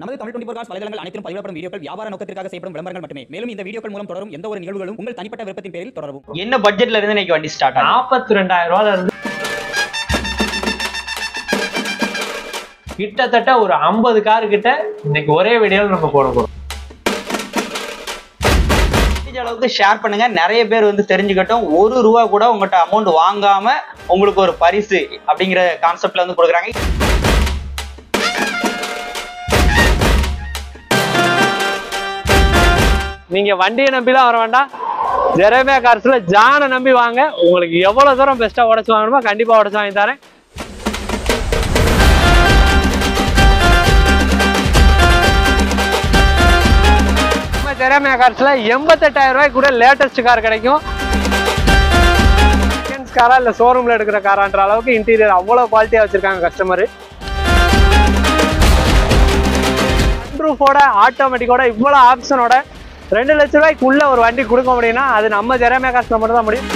நமது தமிழ் 24 காஸ் வலைதளங்கள் அனைத்தும் பதிவிடப்படும் வீடியோக்கள் வியாபார நோக்கத்திற்காக செய்யப்படும் விளம்பரங்கள் மட்டுமே. மேலும் இந்த வீடியோக்கள் மூலம் தொடரும் எந்த ஒரு நிகழ்வுகளும் உங்கள் தனிப்பட்ட விருப்பத்தின் பேரில் தொடரவும். என்ன பட்ஜெட்ல இருந்து இன்னைக்கு வண்டி ஸ்டார்ட் ஆகும்? 42,000 ரூபாயில இருந்து கிட்டத்தட்ட ஒரு 50 கார் கிட்ட இன்னைக்கு ஒரே வீடியோல நம்ம போட போறோம். முடிஞ்ச அளவுக்கு ஷேர் பண்ணுங்க, நிறைய பேர் வந்து தெரிஞ்சுக்கட்டும். ₹1 கூட உங்கள்கிட்ட அமௌண்ட் வாங்காம உங்களுக்கு ஒரு பரிசு அப்படிங்கிற கான்செப்ட்ல வந்து கொடுக்குறாங்க. நீங்க வண்டியை நம்பிலாம் வர வேண்டாம், ஜெரேமியா கார்ஸ்ல ஜானை நம்பி வாங்க. உங்களுக்கு எவ்வளவு தூரம் பெஸ்டா உடச்சு வாங்கணுமோ கண்டிப்பா உடச்சு வாங்கி தரேன். ஜெரேமியா கார்ஸ்ல 88,000 ரூபாய்க்கு கூட லேட்டஸ்ட் கார் கிடைக்கும். செகண்ட்ஸ் காரா இல்ல ஷோரூம்ல எடுக்கிற காரான்ற அளவுக்கு இன்டீரியர் அவ்வளவு குவாலிட்டியா வச்சிருக்காங்க கஸ்டமர். சன்ரூஃபோட ஆட்டோமேட்டிக்கோட இவ்வளவு ஆப்ஷனோட 2 லட்ச ரூபாய்க்குள்ள ஒரு வண்டி கொடுக்க முடியும்னா அது நம்ம ஜெரேமியா கார்ஸ்ல மட்டும் தான் முடியும்.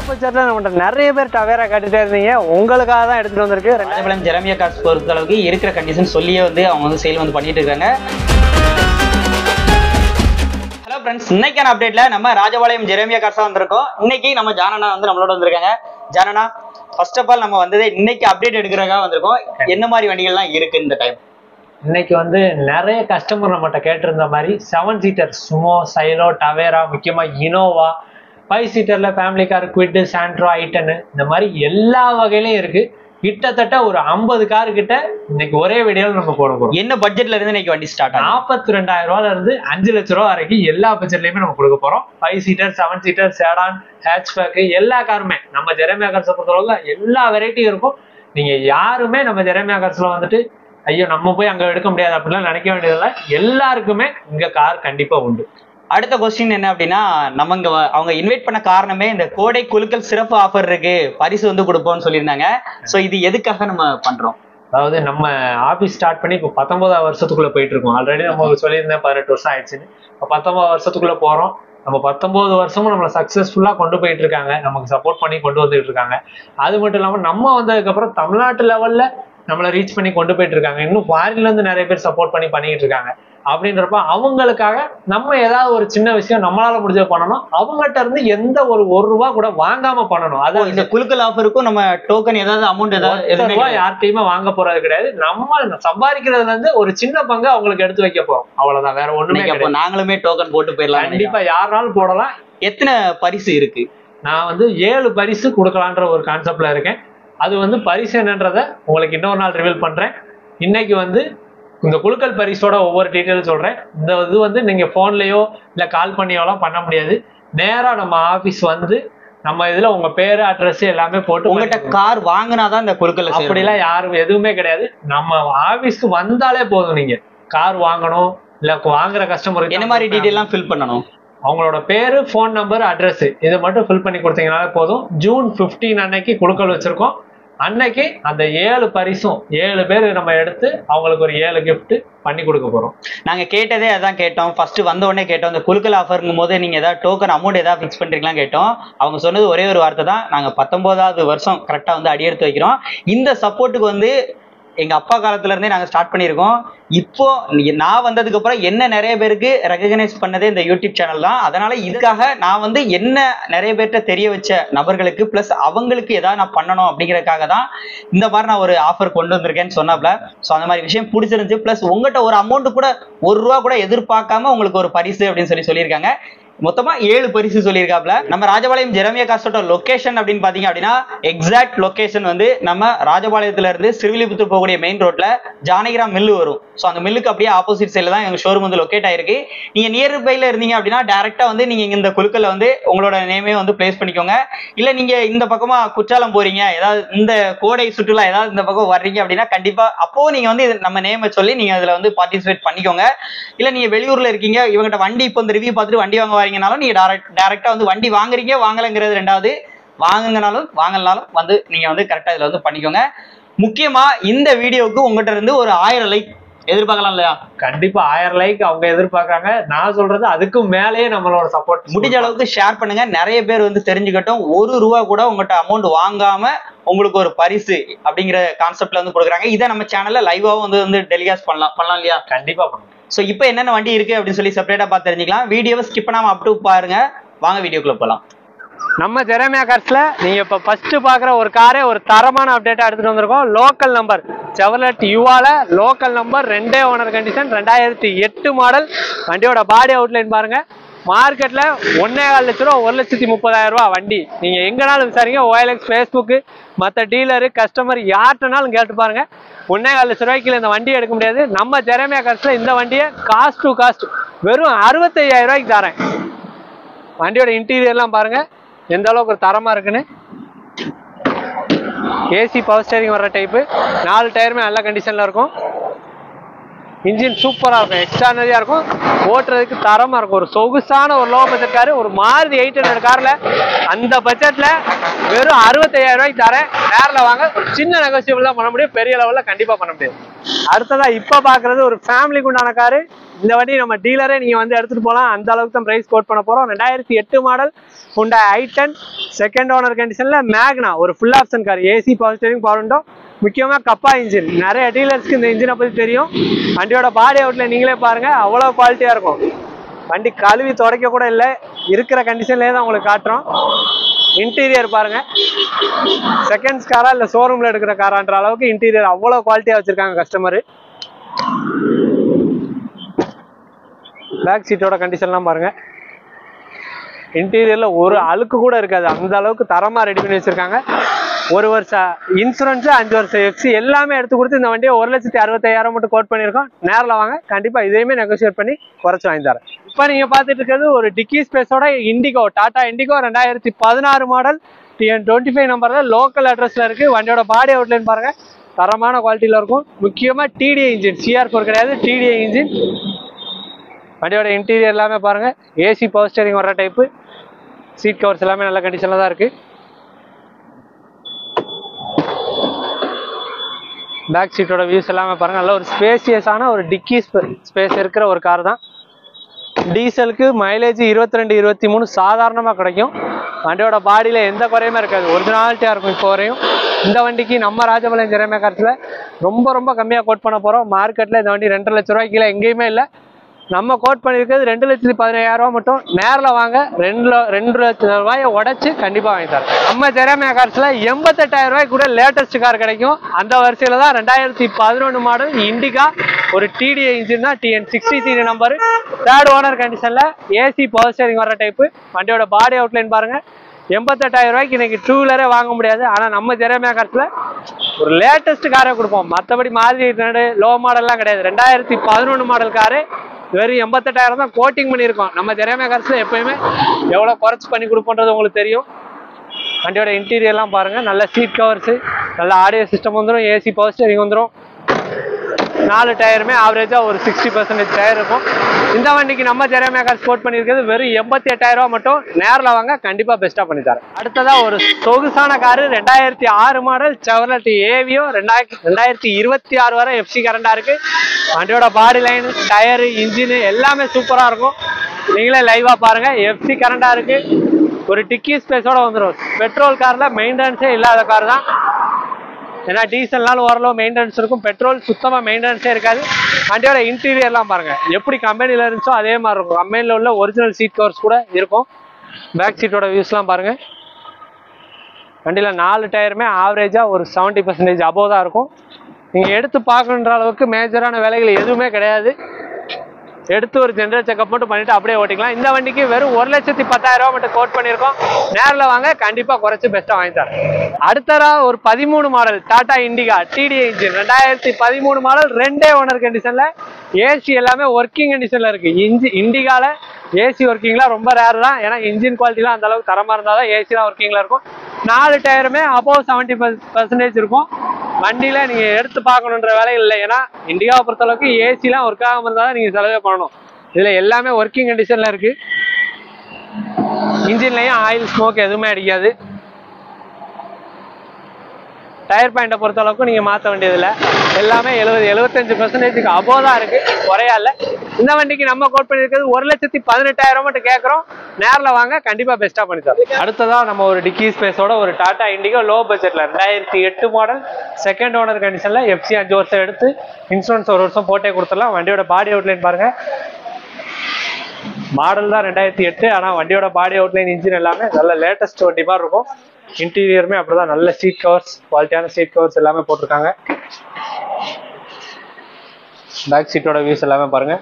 நம்மகிட்ட நிறைய பேர் டவேரா கட்டிட்டே இருந்தீங்க, உங்களுக்காக தான் எடுத்துட்டு வந்திருக்கு. ராஜபாளையம் ஜெரேமியா கார்ஸ் பொறுத்த அளவுக்கு இருக்கிற கண்டிஷன் சொல்லியே வந்து அவங்க வந்து சேல் வந்து பண்ணிட்டு இருக்காங்க. ஹலோ ஃப்ரெண்ட்ஸ், இன்னைக்கான அப்டேட்ல நம்ம ராஜபாளையம் ஜெரேமியா கார்ஸா வந்திருக்கோம். இன்னைக்கு நம்ம ஜானனா வந்து நம்மளோட வந்திருக்காங்க. ஜானனா, ஃபர்ஸ்ட் ஆஃப் ஆல் நம்ம வந்ததே இன்னைக்கு அப்டேட் எடுக்கிறதுக்காக வந்திருக்கோம். என்ன மாதிரி வண்டிகள்லாம் இருக்கு இந்த டைம்? இன்னைக்கு வந்து நிறைய கஸ்டமர் நம்மகிட்ட கேட்டிருந்த மாதிரி 7 சீட்டர் சுமோ, சைலோ, டவேரா, முக்கியமா இனோவா, 5 சீட்டர்ல ஃபேமிலி கார், குவிட், சாண்ட்ரோ, ஐட்டன், இந்த மாதிரி எல்லா வகையிலையும் இருக்கு. கிட்டத்தட்ட ஒரு 50 கார் கிட்ட இன்னைக்கு ஒரே வீடியோல நம்ம போட போறோம். என்ன பட்ஜெட்ல இருந்து இன்னைக்கு வண்டி ஸ்டார்ட் ஆகும்? 42,000 ரூபாயில இருந்து 5 லட்ச ரூபா வரைக்கும் எல்லா பட்ஜெட்லயுமே நம்ம கொடுக்க போறோம். 5 சீட்டர், 7 சீட்டர், சேடான், ஹேட்ச்பேக், எல்லா காருமே நம்ம ஜெரேமியா கார்ஸை பொறுத்தளவுக்கு எல்லா வெரைட்டியும் இருக்கும். நீங்க யாருமே நம்ம ஜெரேமியா கார்ஸ்ல வந்துட்டு ஐயோ நம்ம போய் அங்க எடுக்க முடியாது அப்படிலாம் நினைக்க வேண்டியதில்லை. எல்லாருக்குமே இங்க கார் கண்டிப்பா உண்டு. அடுத்த கொஸ்டின் என்ன அப்படின்னா, நம்ம இங்க அவங்க இன்வைட் பண்ண காரணமே இந்த கோடை குலுக்கல் சிறப்பு ஆஃபர் இருக்கு, பரிசு வந்து கொடுப்போம்னு சொல்லியிருந்தாங்க. சோ இது எதுக்காக நம்ம பண்றோம்? அதாவது நம்ம ஆபீஸ் ஸ்டார்ட் பண்ணி இப்போ 19ஆவது வருஷத்துக்குள்ள போயிட்டு இருக்கோம். ஆல்ரெடி நம்ம சொல்லியிருந்தேன் 18 வருஷம் ஆயிடுச்சுன்னு. இப்போ 19ஆவது வருஷத்துக்குள்ள போறோம். நம்ம 19 வருஷமும் நம்மளை சக்சஸ்ஃபுல்லா கொண்டு போயிட்டு இருக்காங்க, நமக்கு சப்போர்ட் பண்ணி கொண்டு வந்துட்டு இருக்காங்க. அது மட்டும் இல்லாம நம்ம வந்ததுக்கு அப்புறம் தமிழ்நாட்டு லெவல்ல நம்மளை ரீச் பண்ணி கொண்டு போயிட்டு இருக்காங்க. இன்னும் ஃபாரின்ல இருந்து நிறைய பேர் சப்போர்ட் பண்ணிட்டு இருக்காங்க. அப்படின்றப்ப அவங்களுக்காக நம்ம ஏதாவது ஒரு சின்ன விஷயம் நம்மளால முடிஞ்ச பண்ணணும். அவங்ககிட்ட இருந்து எந்த ஒரு ₹1 கூட வாங்காம பண்ணணும். அதாவது இந்த குலுக்கல் ஆஃபருக்கும் நம்ம டோக்கன் ஏதாவது அமௌண்ட் ஏதாவது யார்கிட்டயுமே வாங்க போறது கிடையாது. நம்ம சம்பாதிக்கிறதுல இருந்து ஒரு சின்ன பங்கு அவங்களுக்கு எடுத்து வைக்க போறோம், அவ்வளவுதான். வேற ஒண்ணுமே. நாங்களுமே டோக்கன் போட்டு போயிடலாம். கண்டிப்பா யாருனாலும் போடலாம். எத்தனை பரிசு இருக்கு? நான் வந்து 7 பரிசு கொடுக்கலான்ற ஒரு கான்செப்ட்ல இருக்கேன். அது வந்து பரிசு என்னன்றத உங்களுக்கு இன்னொரு நாள் ரிவீல் பண்றேன். இன்னைக்கு வந்து இந்த குலுக்கல் பரிசோட ஒவ்வொரு டீட்டெயிலும் சொல்றேன். இந்த இது வந்து நீங்க போன்லயோ இல்ல கால் பண்ணியோலாம் பண்ண முடியாது. நேரா நம்ம ஆபீஸ் வந்து நம்ம இதுல உங்க பேரு, அட்ரஸ் எல்லாமே போட்டு உங்ககிட்ட கார் வாங்கினாதான் இந்த குலுக்கல். அப்படிலாம் யாரும் எதுவுமே கிடையாது. நம்ம ஆபீஸ்க்கு வந்தாலே போதும். நீங்க கார் வாங்கணும் இல்ல வாங்குற கஸ்டமருக்கு என்ன மாதிரி டீட்டெயில் எல்லாம் ஃபில் பண்ணணும்? அவங்களோட பேரு, போன் நம்பர், அட்ரஸ் இதை மட்டும் ஃபில் பண்ணி கொடுத்தீங்கனாலே போதும். ஜூன் 15 அன்னைக்கு குலுக்கல் வச்சிருக்கோம். அன்னைக்கு அந்த 7 பரிசும் 7 பேர் நம்ம எடுத்து அவங்களுக்கு ஒரு 7 கிஃப்ட் பண்ணி கொடுக்க போறோம். நாங்க கேட்டதே அதான் கேட்டோம். ஃபர்ஸ்ட் வந்த உடனே கேட்டோம், இந்த குலுக்கல் ஆஃபருங்கும் போது நீங்க ஏதாவது டோக்கன் அமௌண்ட் ஏதாவது ஃபிக்ஸ் பண்றீங்களா கேட்டோம். அவங்க சொன்னது ஒரே ஒரு வார்த்தை தான், நாங்க 19ஆவது வருஷம் கரெக்டா வந்து அடியெடுத்து வைக்கிறோம். இந்த சப்போர்ட்டுக்கு வந்து எங்க அப்பா காலத்துல இருந்தே நாங்க ஸ்டார்ட் பண்ணியிருக்கோம். இப்போ நான் வந்ததுக்கு அப்புறம் என்ன நிறைய பேருக்கு ரெகக்னைஸ் பண்ணதே இந்த யூடியூப் சேனல் தான். அதனால இதுக்காக நான் வந்து என்ன நிறைய பேர்கிட்ட தெரிய வச்ச நபர்களுக்கு பிளஸ் அவங்களுக்கு ஏதாவது நான் பண்ணணும் அப்படிங்கறதுக்காக தான் இந்த மாதிரி நான் ஒரு ஆஃபர் கொண்டு வந்திருக்கேன்னு சொன்னாப்ல. ஸோ அந்த மாதிரி விஷயம் பிடிச்சிருந்துச்சு. பிளஸ் உங்கள்கிட்ட ஒரு அமௌண்ட் கூட ₹1 கூட எதிர்பார்க்காம உங்களுக்கு ஒரு பரிசு அப்படின்னு சொல்லியிருக்காங்க. மொத்தமா 7 பரிசு சொல்லியிருக்காப்ல. நம்ம ராஜபாளையம் ஜெரேமியா கார்ஸோட லொகேஷன் அப்படின்னு பாத்தீங்க அப்படின்னா, எக்ஸாக்ட் லொகேஷன் வந்து நம்ம ராஜபாளையத்துல இருந்து சிறுவில்லிபுத்தூர் போகக்கூடிய மெயின் ரோட்ல ஜானகிராம் மில்லு வரும். ஸோ அந்த மில்லுக்கு அப்படியே ஆப்போசிட் சைட்ல தான் எங்க ஷோரூம் வந்து லொக்கேட் ஆயிருக்கு. நீங்க நியர்பைல இருந்தீங்க அப்படின்னா டைரக்டா வந்து நீங்க இந்த குலுக்கல்ல வந்து உங்களோட நேமே வந்து பிளேஸ் பண்ணிக்கோங்க. இல்ல நீங்க இந்த பக்கமா குற்றாலம் போறீங்க, ஏதாவது இந்த கோடை சுற்றுலா ஏதாவது இந்த பக்கம் வர்றீங்க அப்படின்னா கண்டிப்பா அப்போ நீங்க வந்து நம்ம நேமை சொல்லி நீங்க அதுல வந்து பார்ட்டிசிபேட் பண்ணிக்கோங்க. இல்ல நீங்க வெளியூர்ல இருக்கீங்க, இவங்ககிட்ட வண்டி இப்போ இந்த ரிவ்யூ பார்த்துட்டு வண்டி வாங்க வாங்கினாலும் நீங்க டைரக்டா வந்து வண்டி வாங்குறீங்க வாங்கலைங்கிறது ரெண்டாவது, வாங்குங்கனாலும் வாங்கலனாலும் வந்து நீங்க வந்து கரெக்டா இதுல வந்து பண்ணிக்கோங்க. முக்கியமா இந்த வீடியோவுக்கு உங்ககிட்ட இருந்து ஒரு 1000 லைக் எதிர்பார்க்கலாம் இல்லையா? கண்டிப்பா 1000 லைக் அவங்க எதிர்பார்க்கறாங்க. நான் சொல்றது அதுக்கும் மேலேயே நம்மளோட சப்போர்ட் முடிஞ்ச அளவுக்கு ஷேர் பண்ணுங்க, நிறைய பேர் வந்து தெரிஞ்சுக்கட்டும். ₹1 கூட உங்கள்கிட்ட அமௌண்ட் வாங்காம உங்களுக்கு ஒரு பரிசு அப்படிங்கிற கான்செப்ட்ல வந்து கொடுக்குறாங்க. இதை நம்ம சேனல்ல லைவாவும் வந்து டெலிகாஸ்ட் பண்ணலாம் இல்லையா? கண்டிப்பா பண்ணலாம். ஸோ இப்போ என்னென்ன வண்டி இருக்கு அப்படின்னு சொல்லி செப்பரேட்டா பார்த்து தெரிஞ்சுக்கலாம். வீடியோவை ஸ்கிப் பண்ணாம அப் டு பாருங்க. வாங்க வீடியோக்குள்ள போகலாம். நம்ம ஜெரேமியா கார்ஸ்ல நீங்க இப்ப ஃபர்ஸ்ட் பாக்குற ஒரு காரே ஒரு தரமான அப்டேட்டா எடுத்துட்டு வந்திருக்கோம். லோக்கல் நம்பர் செவர்லெட் யுவால local number 2 owner condition 2008 model. வண்டியோட பாடி அவுட்லைன் பாருங்க. மார்க்கெட்ல 1.25 லட்ச ரூபா 1,30,000 ரூபா வண்டி. நீங்க எங்கனாலும் விசாரிங்க, OLX, ஃபேஸ்புக், மற்ற டீலரு, கஸ்டமர் யார்ட்டனாலும் கேட்டு பாருங்க. 1.25 லட்ச ரூபாய்க்கு இந்த வண்டியை எடுக்க முடியாது. நம்ம ஜெரேமியா கார்ஸ்ல இந்த வண்டியை காஸ்ட் டு காஸ்ட் வெறும் 65,000 ரூபாய்க்கு தரேன். வண்டியோட இன்டீரியர்லாம் பாருங்க எந்த அளவுக்கு ஒரு தரமா இருக்குன்னு. ஏசி பவர் ஸ்டேரிங் வர்ற டைப்பு. 4 டயருமே நல்ல கண்டிஷன்ல இருக்கும். இன்ஜின் சூப்பரா இருக்கும், எக்ஸ்ட்ரானரியா இருக்கும், ஓட்டுறதுக்கு தரமா இருக்கும். ஒரு சொகுசான ஒரு லோ பட்ஜெட் காரு, ஒரு மாருதி 800 கார்ல அந்த பட்ஜெட்ல வெறும் 65,000 ரூபாய்க்கு தரேன். நேரில் வாங்க, ஒரு சின்ன நெகோசியபிள் தான் பண்ண முடியும், பெரிய லெவலில் கண்டிப்பா பண்ண முடியாது. அடுத்ததா இப்ப பாக்குறது ஒரு ஃபேமிலிக்கு உண்டான காரு. இந்த வண்டி நம்ம டீலரே நீங்க வந்து எடுத்துட்டு போகலாம், அந்த அளவுக்கு தான் பிரைஸ் கோட் பண்ண போறோம். 2008 model Hyundai i10 second owner கண்டிஷன்ல மேக்னா ஒரு full option car. AC power steering, power window, முக்கியமா கப்பா இன்ஜின். நிறைய டீலர்ஸ்க்கு இந்த இன்ஜினை பத்தி தெரியும். வண்டியோட பாடி அவுட்ல நீங்களே பாருங்க, அவ்வளவு குவாலிட்டியா இருக்கும். வண்டி கழுவி துடைக்க கூட இல்லை, இருக்கிற கண்டிஷன்லேயே தான் உங்களுக்கு காட்டுறோம். இன்டீரியர் பாருங்க, செகண்ட்ஸ் காரா இல்ல ஷோரூம்ல எடுக்கிற காரான்ற அளவுக்கு இன்டீரியர் அவ்வளவு குவாலிட்டியா வச்சிருக்காங்க கஸ்டமர். பேக் சீட்டோட கண்டிஷன்லாம் பாருங்க. இன்டீரியர்ல ஒரு அழுக்கு கூட இருக்காது, அந்த அளவுக்கு தரமா ரெடி பண்ணி வச்சிருக்காங்க. 1 வருஷம் இன்சூரன்ஸ், 5 வருஷம் எஃப்சி எல்லாமே எடுத்து கொடுத்து இந்த வண்டியை 1,65,000 மட்டும் கோட் பண்ணியிருக்கோம். நேரில் வாங்க, கண்டிப்பா இதையுமே நெகோசியேட் பண்ணி குறைச்சு வாங்கி தரேன். இப்போ நீங்க பார்த்துட்டு இருக்கிறது ஒரு டிக்கி ஸ்பேஸோட Indigo, Tata Indigo 2016 model TN25 நம்பர்ல லோக்கல் அட்ரஸ்ல இருக்கு. வண்டியோட பாடி அவுட்லைன் பாருங்க, தரமான குவாலிட்டியில இருக்கும். முக்கியமா TDI இன்ஜின், CR4 கிடையாது, TDI இன்ஜின். வண்டியோட இன்டீரியர் எல்லாமே பாருங்க, ஏசி பவர் ஸ்டேரிங் வர்ற டைப்பு. சீட் கவர்ஸ் எல்லாமே நல்ல கண்டிஷன்ல தான் இருக்கு. பேக் சீட்டோட வியூஸ் எல்லாமே பாருங்க, நல்ல ஒரு ஸ்பேசியஸான ஒரு டிக்கி ஸ்பேஸ் இருக்கிற ஒரு கார் தான். டீசலுக்கு மைலேஜ் 22-23 சாதாரணமாக கிடைக்கும். வண்டியோட பாடியில் எந்த குறையுமே இருக்காது, ஒரிஜினாலிட்டியாக இருக்கும். இப்போ வரையும் இந்த வண்டிக்கு நம்ம ராஜபாளையம் ஜெரேமியா கார்ஸ்ல ரொம்ப கம்மியாக கோட் பண்ண போகிறோம். மார்க்கெட்டில் இந்த வண்டி 2 லட்ச ரூபாய்க்கு கீழே எங்கேயுமே இல்லை. நம்ம கோட் பண்ணியிருக்கிறது 2,15,000 ரூபா மட்டும். நேரில் வாங்க, 2 லட்சம் ரூபாயை உடச்சு கண்டிப்பாக வாங்கி தரேன். நம்ம ஜெரேமியா கார்ஸ்ல 88,000 ரூபாய்க்கு கூட லேட்டஸ்ட் கார் கிடைக்கும். அந்த வரிசையில தான் 2011 மாடல் இண்டிகா ஒரு TDI இன்ஜின் தான், TN63 நம்பர், 3rd ஓனர் கண்டிஷன்ல ஏசி பவர் ஸ்டேரிங் வர டைப்பு. வண்டியோட பாடி அவுட்லைன் பாருங்க. 88,000 ரூபாய்க்கு இன்னைக்கு 2 வீலரே வாங்க முடியாது. ஆனால் நம்ம ஜெரேமியா கார்ஸ்ல ஒரு லேட்டஸ்ட் காரை கொடுப்போம். மற்றபடி மாதிரி லோ மாடல்லாம் கிடையாது. 2011 மாடல் காரு வெறும் 88,000 தான் கோட்டிங் பண்ணியிருக்கோம். நம்ம ஜெரேமியா கார்ஸ்ல எப்பயுமே எவ்வளோ குறைச்சி பண்ணி கொடுப்போன்றது உங்களுக்கு தெரியும். வண்டியோட இன்டீரியர்லாம் பாருங்க, நல்ல சீட் கவர்ஸ், நல்ல ஆடியோ சிஸ்டம் வந்துடும், ஏசி பவர் ஸ்டீரிங் வந்துடும். 4 டயருமே ஆவரேஜா ஒரு 60% டயர் இருக்கும். இந்த வண்டிக்கு நம்ம ஜெரேமியா கார்ஸ் கோட் பண்ணியிருக்கிறது வெறும் 88,000 ரூபா மட்டும். நேரில் வாங்க, கண்டிப்பா பெஸ்டா பண்ணி தரேன். அடுத்ததா ஒரு சொகுசான காரு 2006 மாடல் செவர்லெட் ஏவியோ 2026 வரை எஃப்சி கரண்டா இருக்கு. வண்டியோட பாடி லைன், டயரு, இன்ஜின் எல்லாமே சூப்பரா இருக்கும். நீங்களே லைவா பாருங்க, எஃப்சி கரண்டா இருக்கு. ஒரு டிக்கி ஸ்பேஸோட வந்துடும். பெட்ரோல் கார்ல மெயின்டெனன்ஸே இல்லாத கார் தான். ஏன்னா டீசல்னாலும் ஓரளவு மெயின்டெனன்ஸ் இருக்கும், பெட்ரோல் சுத்தமா மெயின்டெனன்ஸே இருக்காது. வண்டியோட இன்டீரியர்லாம் பாருங்க, எப்படி கம்பெனில இருந்துச்சோ அதே மாதிரி இருக்கும். கம்பெனில உள்ள ஒரிஜினல் சீட் கவர்ஸ் கூட இருக்கும். பேக் சீட்டோட வியூஸ்லாம் பாருங்க. வண்டியில 4 டயருமே ஆவரேஜா ஒரு 70% அபோவ் தான் இருக்கும். நீங்க எடுத்து பார்க்கணுன்ற அளவுக்கு மேஜரான வேலைகள் எதுவுமே கிடையாது. எடுத்து ஒரு ஜெனரல் செக்அப் மட்டும் பண்ணிட்டு அப்படியே ஓட்டிக்கலாம். இந்த வண்டிக்கு வெறும் 1,10,000 ரூபா மட்டும் கோட் பண்ணியிருக்கோம். நேரில் வாங்க, கண்டிப்பா குறைச்சு பெஸ்ட்டாக வாங்கி தரேன். அடுத்ததா ஒரு 13 model Tata Indica TDI engine 2013 model 2 owner கண்டிஷன்ல, ஏசி எல்லாமே ஒர்க்கிங் கண்டிஷன்ல இருக்கு. இண்டிகால ஏசி ஒர்க்கிங்லாம் ரொம்ப ரேர் தான். ஏன்னா இன்ஜின் குவாலிட்டிலாம் அந்த அளவுக்கு தரமா இருந்தால் தான் ஏசி தான் ஒர்க்கிங்ல இருக்கும். 4 டயருமே அபோவ் 70% இருக்கும். வண்டியில நீங்க எடுத்து பார்க்கணுன்ற வேலைகள் இல்லை. ஏன்னா இண்டிகாவை பொறுத்த அளவுக்கு ஏசிலாம் ஒர்க் ஆகாம இருந்தால் தான் நீங்க செலவே பண்ணணும். இதுல எல்லாமே ஒர்க்கிங் கண்டிஷன்ல இருக்கு. இன்ஜின்லயும் ஆயில் ஸ்மோக் எதுவுமே அடிக்காது. டயர் பாயிண்டை பொறுத்த அளவுக்கு நீங்க மாற்ற வேண்டியதில்லை. எல்லாமே 70-75% அபோவ் தான் இருக்கு, குறையா இல்லை. இந்த வண்டிக்கு நம்ம கோட் பண்ணியிருக்கிறது 1,18,000 மட்டும் கேட்குறோம். நேரில் வாங்க, கண்டிப்பா பெஸ்ட்டாக பண்ணி தரோம். அடுத்ததா நம்ம ஒரு டிக்கி ஸ்பேஸோட ஒரு டாடா இண்டிகோ லோ பட்ஜெட்ல 2008 மாடல் செகண்ட் ஓனர் கண்டிஷன்ல எஃப்சி 5 வருஷம் எடுத்து இன்சூரன்ஸ் 1 வருஷம் போட்டே கொடுத்துடலாம். வண்டியோட பாடி அவுட்லைன் பாருங்க. மாடல் தான் 2008, ஆனால் வண்டியோட பாடி அவுட்லைன் இன்ஜின் எல்லாமே நல்ல லேட்டஸ்ட் வண்டி மாதிரி இருக்கும். இன்டீரியருமே அப்படிதான், நல்ல சீட் கவர்ஸ், குவாலிட்டியான சீட் கவர்ஸ் எல்லாமே போட்டிருக்காங்க. பேக் சீட்டோட வியூஸ் எல்லாமே பாருங்க.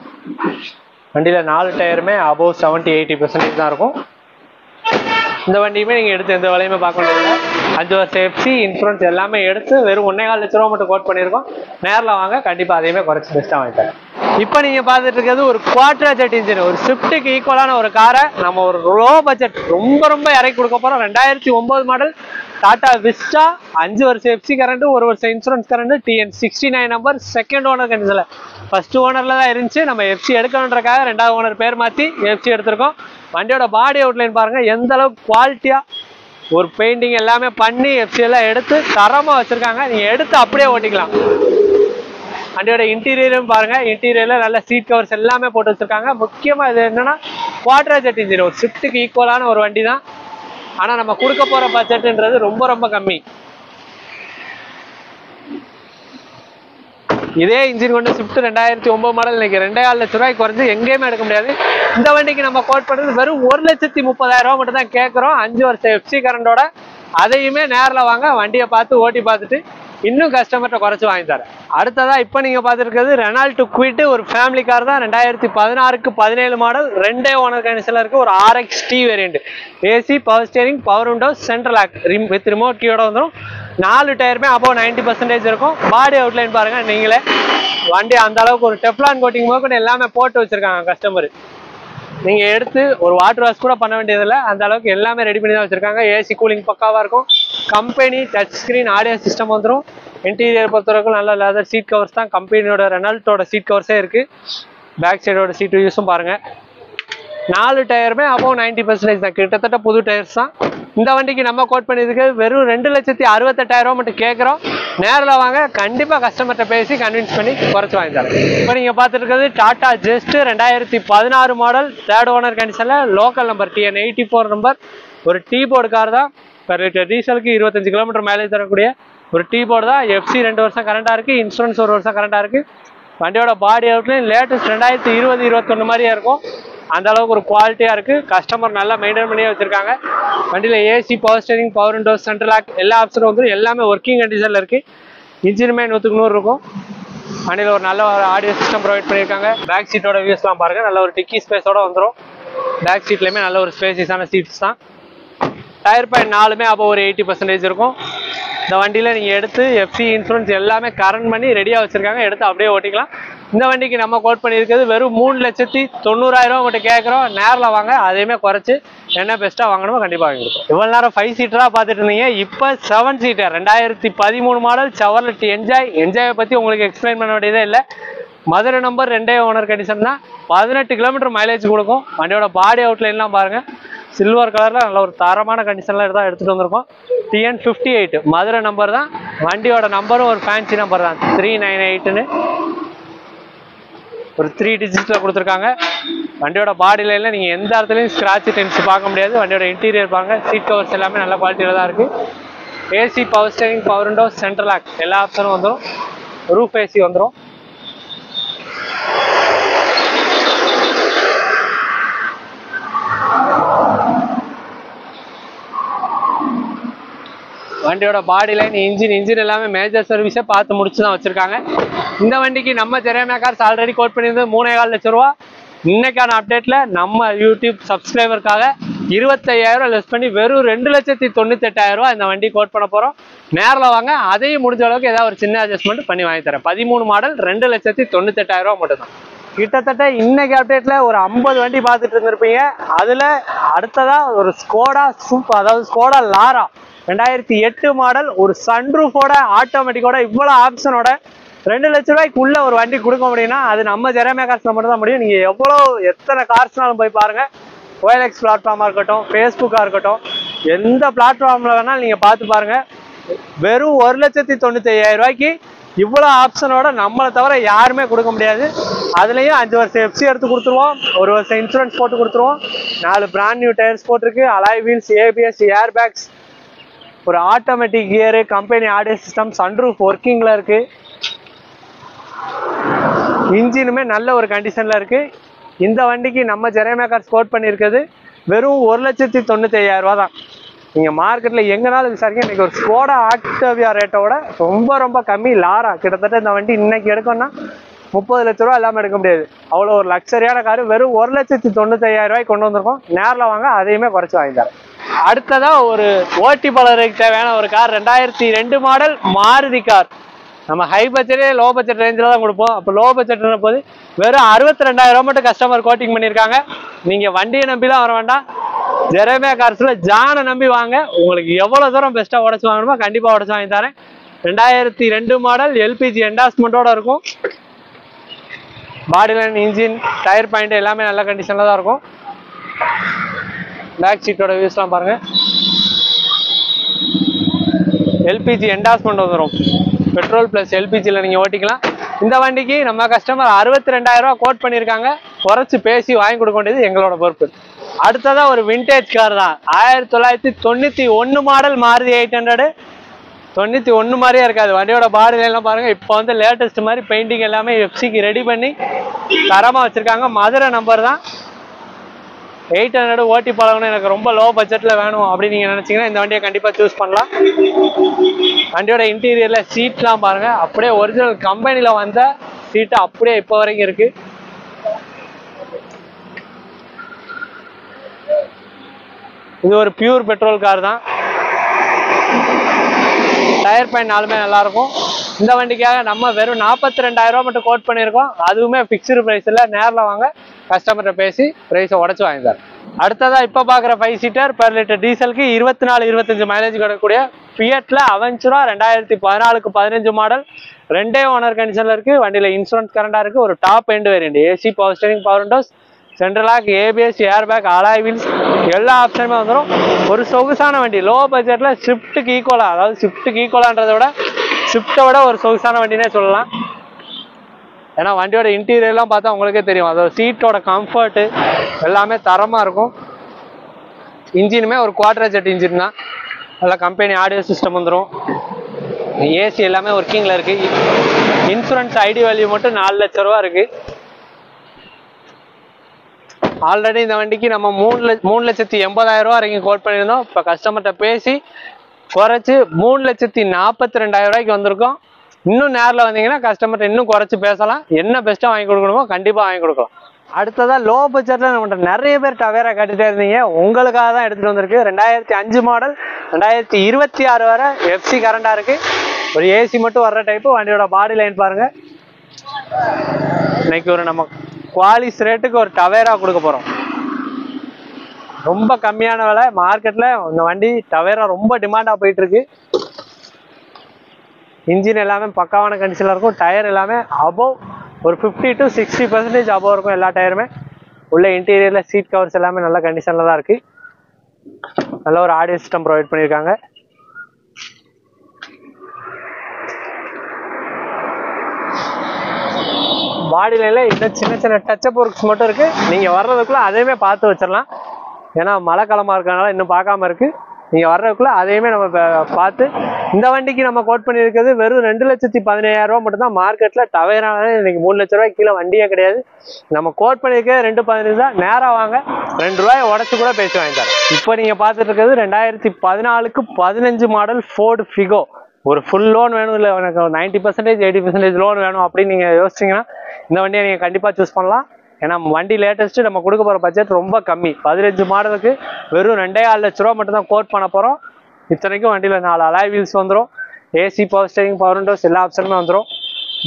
வண்டியில 4 டயருமே அபோவ் 70-80% தான் இருக்கும். இந்த வண்டியுமே நீங்க எடுத்து எந்த வேலையுமே பார்க்க முடியல. 5 வருஷம் எஃப்சி இன்சூரன்ஸ் எல்லாமே எடுத்து வெறும் 1.25 லட்ச ரூபா மட்டும் கோட் பண்ணியிருக்கோம். நேரில் வாங்க, கண்டிப்பா அதையுமே குறைச்சி பெஸ்ட்டாக வாங்கித்தரேன். இப்போ நீங்க பார்த்துட்டு இருக்கிறது ஒரு குவாட்ரா ஜெட் இன்ஜின், ஒரு ஸ்விஃப்ட்டுக்கு ஈக்குவலான ஒரு காரை நம்ம ஒரு லோ பட்ஜெட் ரொம்ப இறக்கி கொடுக்க போறோம். 2009 மாடல் டாடா விஸ்டா, 5 வருஷம் எஃப்சி கரண்ட், 1 வருஷம் insurance current, TN 69 number, second owner கண்டிஷன்ல. ஃபர்ஸ்ட் ஓனர்ல தான் இருந்துச்சு, நம்ம எஃப்சி எடுக்கணுன்றக்காக 2வது ஓனர் பேர் மாற்றி எஃப்சி எடுத்திருக்கோம். வண்டியோட பாடி அவுட்லைன் பாருங்க, எந்த அளவுக்கு குவாலிட்டியா ஒரு பெயிண்டிங் எல்லாமே பண்ணி எஃப்சி எல்லாம் எடுத்து தரமா வச்சிருக்காங்க. நீங்க எடுத்து அப்படியே ஓட்டிக்கலாம். வண்டியோட இன்டீரியரும் பாருங்க, இன்டீரியர்ல நல்ல சீட் கவர்ஸ் எல்லாமே போட்டு வச்சிருக்காங்க. முக்கியமா இது என்னன்னா குவாட்ரா ஜெட் இன்ஜின், ஒரு ஸ்விஃப்ட்டுக்கு ஈக்குவலான ஒரு வண்டி தான். ஆனா நம்ம கொடுக்க போற பட்ஜெட்ன்றது ரொம்ப கம்மி. இதே இன்ஜின் கொண்டு ஸ்விஃப்ட் 2009 மாடல் இன்னைக்கு 2.25 லட்ச ரூபாய்க்கு குறைஞ்சு எங்கேயுமே எடுக்க முடியாது. இந்த வண்டிக்கு நம்ம கோட் பண்றது வெறும் 1,30,000 மட்டும் தான் கேட்குறோம். 5 வருஷம் எஃப்சி கரண்டோட. அதையுமே நேரில் வாங்க, வண்டியை பார்த்து ஓட்டி பார்த்துட்டு இன்னும் கஸ்டமர்கிட்ட குறைச்சி வாங்கி தரேன். அடுத்ததா இப்போ நீங்க பார்த்துருக்கிறது ரெனால்ட் குவிட், ஒரு ஃபேமிலி கார் தான். 2016-17 மாடல், 2 ஓனர் கண்டிஷன்ல இருக்கு. ஒரு RX T variant, AC, power steering, power windows, central lock with remote கீயோட வந்துடும். 4 டயருமே அபோவ் 90% இருக்கும். பாடி அவுட்லைன் பாருங்க நீங்களே. வண்டி அந்த அளவுக்கு ஒரு டெஃப்லான் கோட்டிங் மோக்கன் எல்லாமே போட்டு வச்சிருக்காங்க கஸ்டமர். நீங்க எடுத்து ஒரு வாட்டர் வாஷ் கூட பண்ண வேண்டியதில்லை, அந்த அளவுக்கு எல்லாமே ரெடி பண்ணி தான் வச்சிருக்காங்க. ஏசி கூலிங் பக்காவா இருக்கும். Company touch screen audio system வந்துடும். இன்டீரியர் பொறுத்தவரைக்கும் நல்ல லெதர் சீட் கவர்ஸ் தான். கம்பெனியோட ரெனால்ட்டோட சீட் கவர்ஸே இருக்கு. பேக் சைடோட சீட் யூஸும் பாருங்க. 4 டயருமே அபோவ் 90% தான், கிட்டத்தட்ட புது டயர்ஸ் தான். இந்த வண்டிக்கு நம்ம கோட் பண்ணிருக்கு வெறும் 2,68,000 மட்டும் கேட்குறோம். நேரில் வாங்க, கண்டிப்பா கஸ்டமர்கிட்ட பேசி கன்வின்ஸ் பண்ணி குறைச்சி வாங்கி தரேன். இப்போ நீங்க பார்த்துட்டு இருக்கிறது Tata just, 2016 model, 3rd owner கண்டிஷன்ல, லோக்கல் நம்பர் TN 84 நம்பர், ஒரு டீ போர்டு கார் தான். பெர் லிட்டர் டீசலுக்கு 25 கிலோமீட்டர் மைலேஜ் தரக்கூடிய ஒரு டீ போர்டு தான். எஃப்சி 2 வருஷம் கரண்டா இருக்கு, இன்சூரன்ஸ் 1 வருஷம் கரண்டா இருக்கு. வண்டியோட பாடி அவுட்லைன் லேட்டஸ்ட் 2020-21 மாதிரியா இருக்கும். அந்த அளவுக்கு ஒரு குவாலிட்டியா இருக்கு. கஸ்டமர் நல்லா மெயின்டைன் பண்ணியே வச்சிருக்காங்க. வண்டியில AC, power steering, power windows, central lock எல்லா ஆப்ஷனும் வந்து எல்லாமே ஒர்க்கிங் கண்டிஷன்ல இருக்கு. இன்ஜினுமே 100க்கு 100 இருக்கும். வண்டியில ஒரு நல்ல ஒரு ஆடியோ சிஸ்டம் ப்ரொவைட் பண்ணியிருக்காங்க. பேக் சீட்டோட வியூஸ்லாம் பாருங்க, நல்ல ஒரு டிக்கி ஸ்பேஸோட வந்துடும். பேக் சீட்லயுமே நல்ல ஒரு ஸ்பேசியஸான சீட்ஸ் தான். டயர் பாயிண்ட் 4மே அப்போ ஒரு 80% இருக்கும். இந்த வண்டியில நீங்க எடுத்து எஃப்சி இன்சூரன்ஸ் எல்லாமே கரண்ட் பண்ணி ரெடியா வச்சிருக்காங்க, எடுத்து அப்படியே ஓட்டிக்கலாம். இந்த வண்டிக்கு நம்ம கோட் பண்ணியிருக்கிறது வெறும் 3,90,000 மட்டும் கேட்குறோம். நேரில் வாங்க, அதையுமே குறைச்சி என்ன பெஸ்ட்டாக வாங்கணுமோ கண்டிப்பாக வாங்கி கொடுப்போம். இவ்வளோ நேரம் 5 சீட்டராக பார்த்துட்டு இருந்தீங்க, இப்போ 7 சீட்டர் 2013 மாடல் செவர்லெட் என்ஜாயை பற்றி உங்களுக்கு எக்ஸ்பிளைன் பண்ண வேண்டியதே இல்லை. மதுரை நம்பர், 2 ஓனர் கண்டிஷன் தான். 18 கிலோமீட்டர் மைலேஜ் கொடுக்கும். வண்டியோட பாடி அவுட்லைன்லாம் பாருங்க, சில்வர் கலரில் நல்ல ஒரு தரமான கண்டிஷனில் தான் எடுத்துகிட்டு வந்திருக்கோம். TN 58 மதுரை நம்பர் தான். வண்டியோட நம்பரும் ஒரு ஃபேன்சி நம்பர் தான், 398ன்னு ஒரு 3 டிஜிட்டில் கொடுத்துருக்காங்க. வண்டியோட பாடி லைனில் நீங்கள் எந்த இடத்துலையும் ஸ்க்ராட்ச் டென்ஸ் பார்க்க முடியாது. வண்டியோட இன்டீரியர் பாருங்க, சீட் கவர்ஸ் எல்லாமே நல்ல குவாலிட்டியில் தான் இருக்குது. AC, power steering, power windows, central lock எல்லா ஆப்ஷனும் வந்துடும். ரூஃப் ஏசி வந்துடும். வண்டியோட பாடி லைன், இன்ஜின் எல்லாமே மேஜர் சர்வீஸை பார்த்து முடிச்சு தான் வச்சிருக்காங்க. இந்த வண்டிக்கு நம்ம ஜெரேமியா கார்ஸ் ஆல்ரெடி கோட் பண்ணியிருந்தது 3.25 லட்ச ரூபா. இன்னைக்கான அப்டேட்ல நம்ம யூடியூப் சப்ஸ்கிரைபருக்காக 25,000 லெஸ் பண்ணி வெறும் 2,98,000 இந்த வண்டி கோட் பண்ண போறோம். நேரில் வாங்க, அதையும் முடிஞ்ச அளவுக்கு ஏதாவது ஒரு சின்ன அட்ஜஸ்ட்மெண்ட் பண்ணி வாங்கி தரேன். 13 மாடல் 2,98,000 மட்டும்தான். கிட்டத்தட்ட இன்னைக்கு அப்டேட்ல ஒரு 50 வண்டி பார்த்துட்டு இருந்திருப்பீங்க. அதுல அடுத்ததா ஒரு ஸ்கோடா சூப்பர், அதாவது ஸ்கோடா லாரா 2008 மாடல், ஒரு சன்ரூஃபோட ஆட்டோமேட்டிக்கோட இவ்வளவு ஆப்ஷனோட 2 லட்ச ரூபாய்க்குள்ள ஒரு வண்டி கொடுக்க முடியும்னா அது நம்ம ஜெரேமியா கார்ஸ்ல மட்டும் தான் முடியும். நீங்க எத்தனை கார்ஸ்னாலும் போய் பாருங்க. OLX பிளாட்ஃபார்மா இருக்கட்டும், ஃபேஸ்புக்கா இருக்கட்டும், எந்த பிளாட்ஃபார்ம்ல வேணாலும் நீங்க பார்த்து பாருங்க. வெறும் 1,95,000 ரூபாய்க்கு இவ்வளோ ஆப்ஷனோட நம்மளை தவிர யாருமே கொடுக்க முடியாது. அதுலேயும் 5 வருஷம் எஃப்சி எடுத்து கொடுத்துருவோம், 1 வருஷம் இன்சூரன்ஸ் போட்டு கொடுத்துருவோம், 4 பிராண்ட் நியூ டயர்ஸ் போட்டிருக்கு, alloy wheels, ABS, air bags, ஒரு automatic gear, company audio system, sunroof ஒர்க்கிங்கில் இருக்குது. இன்ஜினுமே நல்ல ஒரு கண்டிஷனில் இருக்குது. இந்த வண்டிக்கு நம்ம ஜெரேமியா கார்ஸ் கோட் பண்ணியிருக்கிறது வெறும் 1,95,000 ரூபா தான். நீங்கள் மார்க்கெட்டில் எங்கேனாலும் விசாரிக்க இன்றைக்கி ஒரு ஸ்கோடா ஆக்டிவியா ரேட்டோட ரொம்ப கம்மி. லாரா கிட்டத்தட்ட இந்த வண்டி இன்னைக்கு எடுக்கணும்னா 30 லட்ச ரூபா இல்லாமல் எடுக்க முடியாது. அவ்வளோ ஒரு லக்ஸரியான காரு வெறும் 1,95,000 ரூபாய்க்கு கொண்டு வந்திருக்கோம். நேரில் வாங்க, அதையுமே குறைச்சி வாங்கித்தாரேன். அடுத்ததாக ஒரு ஓட்டி பலருக்கு தேவையான ஒரு கார் 2002 மாடல் மாருதி கார். நம்ம ஹை பட்ஜெட்டே லோ பட்ஜெட் ரேஞ்சில் தான் கொடுப்போம். அப்போ லோ பட்ஜெட்ன போது வெறும் 62,000 ரூபா மட்டும் கஸ்டமர் கோட்டிங் பண்ணியிருக்காங்க. நீங்கள் வண்டியை நம்பிலாம் வர வேண்டாம், ஜெரேமியா கார்ஸில் ஜானை நம்பி வாங்க. உங்களுக்கு எவ்வளோ தூரம் பெஸ்ட்டாக உடச்சி வாங்கணுமோ கண்டிப்பாக உடச்சி வாங்கி தரேன். 2002 மாடல் எல்பிஜி என்டாஸ்மெண்ட்டோட இருக்கும். Body line, engine, tyre point எல்லாமே நல்ல கண்டிஷனில் தான் இருக்கும். பேக் சீட்டோட வியூஸ்லாம் பாருங்கள். எல்பிஜி என்டாஸ்மெண்ட் வந்துடும். பெட்ரோல் ப்ளஸ் எல்பிஜியில் நீங்கள் ஓட்டிக்கலாம். இந்த வண்டிக்கு நம்ம கஸ்டமர் 62,000 ரூபா கோட் பண்ணியிருக்காங்க. குறைச்சி பேசி வாங்கி கொடுக்க வேண்டியது எங்களோட பொறுப்பு. அடுத்ததாக ஒரு விண்டேஜ் கார் தான். 1991 மாடல் மாருதி 800. 91 மாதிரியே இருக்காது வண்டியோட பாடிலாம் பாருங்கள். இப்போ வந்து லேட்டஸ்ட் மாதிரி பெயிண்டிங் எல்லாமே எஃப்சிக்கு ரெடி பண்ணி தரமாக வச்சுருக்காங்க. மதுரை நம்பர் தான். 800 ஓட்டி பழகணும், எனக்கு ரொம்ப லோ பட்ஜெட்டில் வேணும் அப்படின்னு நீங்கள் நினச்சிங்கன்னா இந்த வண்டியை கண்டிப்பாக சூஸ் பண்ணலாம். வண்டியோட இன்டீரியரில் சீட்லாம் பாருங்கள், அப்படியே ஒரிஜினல் கம்பெனியில் வந்த சீட்டு அப்படியே இப்போ வரைக்கும் இருக்குது. இது ஒரு பியூர் பெட்ரோல் கார் தான். டயர் பாயிண்ட் நாலுமே நல்லாயிருக்கும். இந்த வண்டிக்காக நம்ம வெறும் 42,000 ரூபா மட்டும் கோட் பண்ணியிருக்கோம். அதுவுமே ஃபிக்ஸ்டு ப்ரைஸ் இல்லை, நேரில் வாங்க, கஸ்டமர்கிட்ட பேசி ப்ரைஸை உடச்சி வாங்கித்தார். அடுத்ததாக இப்போ பார்க்குற 5 சீட்டர் பெர் லிட்டர் டீசலுக்கு 24-25 மைலேஜ் கிடைக்கக்கூடிய ஃபியட்டில் அவென்ச்சுரா 2014க்கு 15 மாடல். 2 ஓனர் கண்டிஷனில் இருக்குது. வண்டியில் இன்சூரன்ஸ் கரண்டாக இருக்குது. ஒரு top end variant, AC, power steering, power windows, central lock, ABS, air bag, alloy wheels எல்லா ஆப்ஷனுமே வந்துடும். ஒரு சொகுசான வண்டி, லோ பட்ஜெட்டில் ஸ்விஃப்ட்டுக்கு ஈக்குவலாக, அதாவது ஸ்விஃப்ட்டுக்கு ஈக்குவலான்றதை விட ஸ்விஃப்ட்டை விட ஒரு சொகுசான வண்டினே சொல்லலாம். ஏன்னா வண்டியோட இன்டீரியர்லாம் பார்த்தா உங்களுக்கே தெரியும், அதோட சீட்டோட கம்ஃபர்ட்டு எல்லாமே தரமாக இருக்கும். இன்ஜினுமே ஒரு குவார்டர் ஜெட் இன்ஜின் தான். நல்லா கம்பெனி ஆடியோ சிஸ்டம் வந்துடும். ஏசி எல்லாமே ஒர்க்கிங்கில் இருக்குது. இன்சூரன்ஸ் ஐடி வேல்யூ மட்டும் 4 லட்ச ரூபா இருக்குது. ஆல்ரெடி இந்த வண்டிக்கு நம்ம 3,80,000 ரூபா வரைக்கும் கோட் பண்ணியிருந்தோம். இப்போ கஸ்டமர்கிட்ட பேசி குறைச்சி 3,42,000 ரூபாய்க்கு வந்திருக்கோம். இன்னும் நேரில் வந்தீங்கன்னா கஸ்டமர்கிட்ட இன்னும் குறைச்சி பேசலாம். என்ன பெஸ்ட்டாக வாங்கி கொடுக்கணுமோ கண்டிப்பாக வாங்கி கொடுக்கலாம். அடுத்ததாக லோ பட்ஜெட்டில் நம்மகிட்ட நிறைய பேர் டவேரா காட்டிகிட்டே இருந்தீங்க, உங்களுக்காக தான் எடுத்துகிட்டு வந்திருக்கு. 2005 மாடல் 2026 வரை எஃப்சி கரண்டாக இருக்குது. ஒரு ஏசி மட்டும் வர்ற டைப்பு. வண்டியோட பாடி லைன் பாருங்கள். இன்னைக்கு ஒரு நம்ம குவாலிஸ் ரேட்டுக்கு ஒரு டவேரா கொடுக்க போகிறோம். ரொம்ப கம்மியான விலை. மார்க்கெட்டில் இந்த வண்டி டவேரா ரொம்ப டிமாண்டாக போயிட்டுருக்கு. இன்ஜின் எல்லாமே பக்காவான கண்டிஷனில் இருக்கும். டயர் எல்லாமே அபவ் ஒரு 50 to 60% அபவ் இருக்கும் எல்லா டயருமே. உள்ள இன்டீரியரில் சீட் கவர்ஸ் எல்லாமே நல்ல கண்டிஷனில் தான் இருக்குது. நல்ல ஒரு ஆடியோ சிஸ்டம் ப்ரொவைட் பண்ணியிருக்காங்க. பாடி லைனில் இன்னும் சின்ன டச்சப் ஒர்க்ஸ் மட்டும் இருக்குது. நீங்கள் வர்றதுக்குள்ளே அதையுமே பார்த்து வச்சிடலாம். ஏன்னா மழை காலமாக இருக்கனால இன்னும் பார்க்காம இருக்குது. நீங்கள் வர்றதுக்குள்ளே அதையுமே நம்ம பார்த்து. இந்த வண்டிக்கு நம்ம கோட் பண்ணியிருக்கிறது வெறும் 2,17,000 ரூபா மட்டும்தான். மார்க்கெட்டில் டவேரான இன்னைக்கு 3 லட்ச ரூபாய் கீழே வண்டியே கிடையாது. நம்ம கோட் பண்ணியிருக்கிறது 2,15 தான். நேராக வாங்க, 2 ரூபாயை உடச்சி கூட பேசி வாங்கித்தார். இப்போ நீங்கள் பார்த்துட்டு இருக்கிறது 2014க்கு 15 மாடல் ஃபோர்டு ஃபிகோ. ஒரு ஃபுல் லோன் வேணும், இல்லை எனக்கு 90% 80% லோன் வேணும் அப்படின்னு நீங்கள் யோசிச்சிங்கன்னா இந்த வண்டியை நீங்கள் கண்டிப்பாக சூஸ் பண்ணலாம். ஏன்னா வண்டி லேட்டஸ்ட்டு நம்ம கொடுக்க போகிற பட்ஜெட் ரொம்ப கம்மி. 15 மாடலுக்கு வெறும் 2.5 லட்ச ரூபா மட்டும் தான் கோட் பண்ண போகிறோம். இத்தனைக்கும் வண்டியில் 4 அலாய் வீல்ஸ் வந்துடும். AC, power steering, power Windows எல்லா ஆப்ஷனுமே வந்துடும்.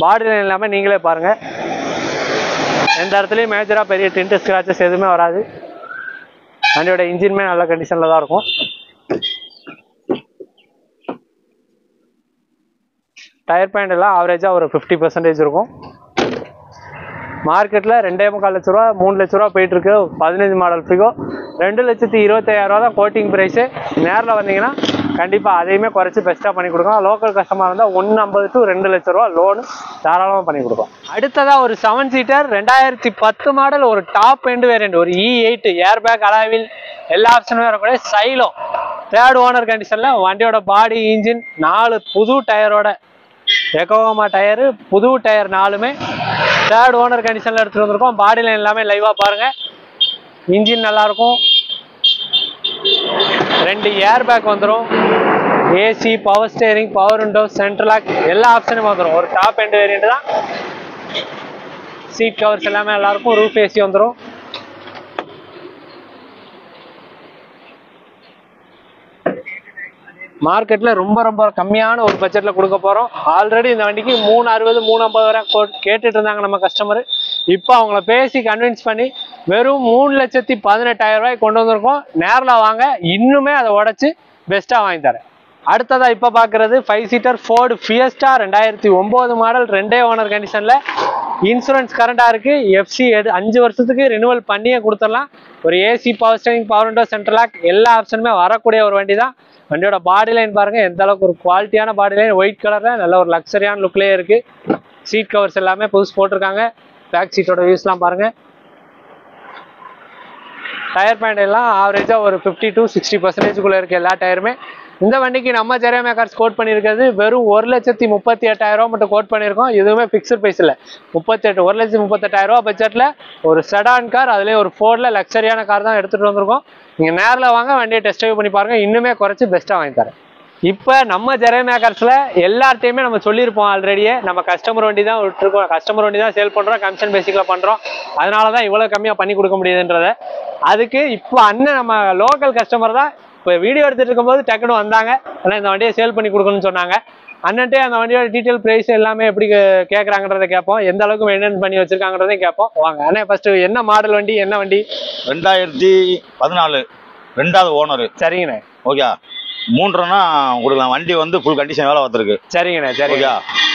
பாடி லைன் இல்லாமல் நீங்களே பாருங்கள். எந்த இடத்துலையும் மேஜராக பெரிய டிண்ட் ஸ்க்ராச்சஸ் எதுவுமே வராது. வண்டியோட இன்ஜினுமே நல்ல கண்டிஷனில் தான் இருக்கும். டயர் பாயிண்ட் எல்லாம் ஆவரேஜாக ஒரு 50% இருக்கும். மார்க்கெட்டில் 2.25 லட்ச ரூபா 3 லட்ச ரூபா போயிட்டுருக்கு. 15 மாடல் ஃபிகோ 2,25,000 ரூபா தான் கோட்டிங் ப்ரைஸு. நேரில் வந்தீங்கன்னா கண்டிப்பாக அதையுமே குறைச்சி பெஸ்ட்டாக பண்ணி கொடுக்கும். லோக்கல் கஸ்டமர் இருந்தால் 150 to 2 லட்ச ரூபா லோனு தாராளமாக பண்ணி கொடுக்கும். அடுத்ததாக ஒரு 7 சீட்டர் 2010 மாடல் ஒரு டாப் எண்டு வேரியண்ட், ஒரு E8 ஏர் பேக் அலாவில் எல்லா ஆப்ஷனுமே வரக்கூடிய சைலோ 3rd ஓனர் கண்டிஷனில். வண்டியோட பாடி இன்ஜின் 4 புது டயரோட எக்கோமா டயரு, புது டயர் 4மே 3rd ஓனர் கண்டிஷனில் எடுத்துகிட்டு வந்திருக்கோம். பாடி லைன் எல்லாமே லைவாக பாருங்கள். இன்ஜின் நல்லாயிருக்கும். 2 ஏர் பேக் வந்துடும். AC, power steering, power window, central lock எல்லா ஆப்ஷனும் வந்துடும். ஒரு டாப் எண்ட் வேரியண்ட் தான். சீட் கவர்ஸ் எல்லாமே நல்லாயிருக்கும். ரூஃப் ஏசி வந்துடும். மார்க்கெட்டில் ரொம்ப ரொம்ப கம்மியான ஒரு பட்ஜெட்டில் கொடுக்க போகிறோம். ஆல்ரெடி இந்த வண்டிக்கு 360 350 வரை கேட்டுட்டு இருந்தாங்க நம்ம கஸ்டமர். இப்போ அவங்கள பேசி கன்வின்ஸ் பண்ணி வெறும் 3,18,000 ரூபாய்க்கு கொண்டு வந்திருக்கோம். நேரில் வாங்க, இன்னுமே அதை உடச்சி பெஸ்ட்டாக வாங்கி தரேன். அடுத்ததாக இப்போ பார்க்குறது 5 seater Ford Fiesta 2009 model 2 owner கண்டிஷனில். இன்சூரன்ஸ் கரண்டாக இருக்குது. எஃப்சி 5 வருஷத்துக்கு ரினுவல் பண்ணியே கொடுத்துடலாம். ஒரு ஏசி, power steering, power window, central lock எல்லா ஆப்ஷனுமே வரக்கூடிய ஒரு வண்டி தான். வண்டியோட பாடி லைன் பாருங்கள் எந்த அளவுக்கு ஒரு குவாலிட்டியான பாடி லைன். ஒயிட் கலரில் நல்ல ஒரு லக்ஸரியான லுக்லேயே இருக்குது. சீட் கவர்ஸ் எல்லாமே புதுசு போட்டிருக்காங்க. பேக் சீட்டோட வியூஸ்லாம் பாருங்கள். டயர் பாயிண்ட் எல்லாம் ஆவரேஜாக ஒரு 50 to 60% இருக்குது எல்லா டயருமே. இந்த வண்டிக்கு நம்ம ஜெரே மேக்கர்ஸ் கோட் பண்ணியிருக்கிறது வெறும் 1,38,000 ரூபா மட்டும் கோட் பண்ணியிருக்கோம். இதுவுமே ஃபிக்ஸ்டு ப்ரைஸ் இல்லை. 1,38,000 ரூபா பட்ஜெட்டில் ஒரு செடான் கார், அதுலேயே ஒரு ஃபோர்டில் லக்ஸரியான கார் தான் எடுத்துகிட்டு வந்திருக்கோம். நீங்கள் நேரில் வாங்க, வண்டியை டெஸ்ட் ட்ரைவ் பண்ணி பாருங்கள். இன்னுமே குறைச்சி பெஸ்ட்டாக வாங்கி தரேன். இப்போ நம்ம ஜெரே மேக்கர்ஸில் எல்லார்ட்டையுமே நம்ம சொல்லியிருப்போம் ஆல்ரெடியே, நம்ம கஸ்டமர் வண்டி தான் விட்டுருக்கோம். கஸ்டமர் வண்டி தான் சேல் பண்ணுறோம், கமிஷன் பேசிக்கில் பண்ணுறோம். அதனால தான் இவ்வளோ கம்மியாக பண்ணி கொடுக்க முடியுதுன்றதை. அதுக்கு இப்போ அண்ணன் நம்ம லோக்கல் கஸ்டமர் தான் இப்போ வீடியோ எடுத்துகிட்டு இருக்கும்போது டக்குன்னு வந்தாங்க. ஆனால் இந்த வண்டியை சேல் பண்ணி கொடுக்கணும்னு சொன்னாங்க. அண்ணன்ட்டே அந்த வண்டியோட டீட்டெயில் ப்ரைஸ் எல்லாமே எப்படி கேட்குறாங்கன்றதை கேட்போம். எந்த அளவுக்கு மெயின்டைன் பண்ணி வச்சிருக்காங்கன்றதையும் கேட்போம். வாங்க அண்ணே, ஃபர்ஸ்ட் என்ன மாடல் வண்டி, என்ன வண்டி? 2014 2வது ஓனர். சரிங்கண்ணே. ஓகே, 3.5 கொடுக்கலாம். வண்டி வந்து ஃபுல் கண்டிஷன் வேலை பார்த்துருக்கு. சரிங்கண்ணே. சரிங்க.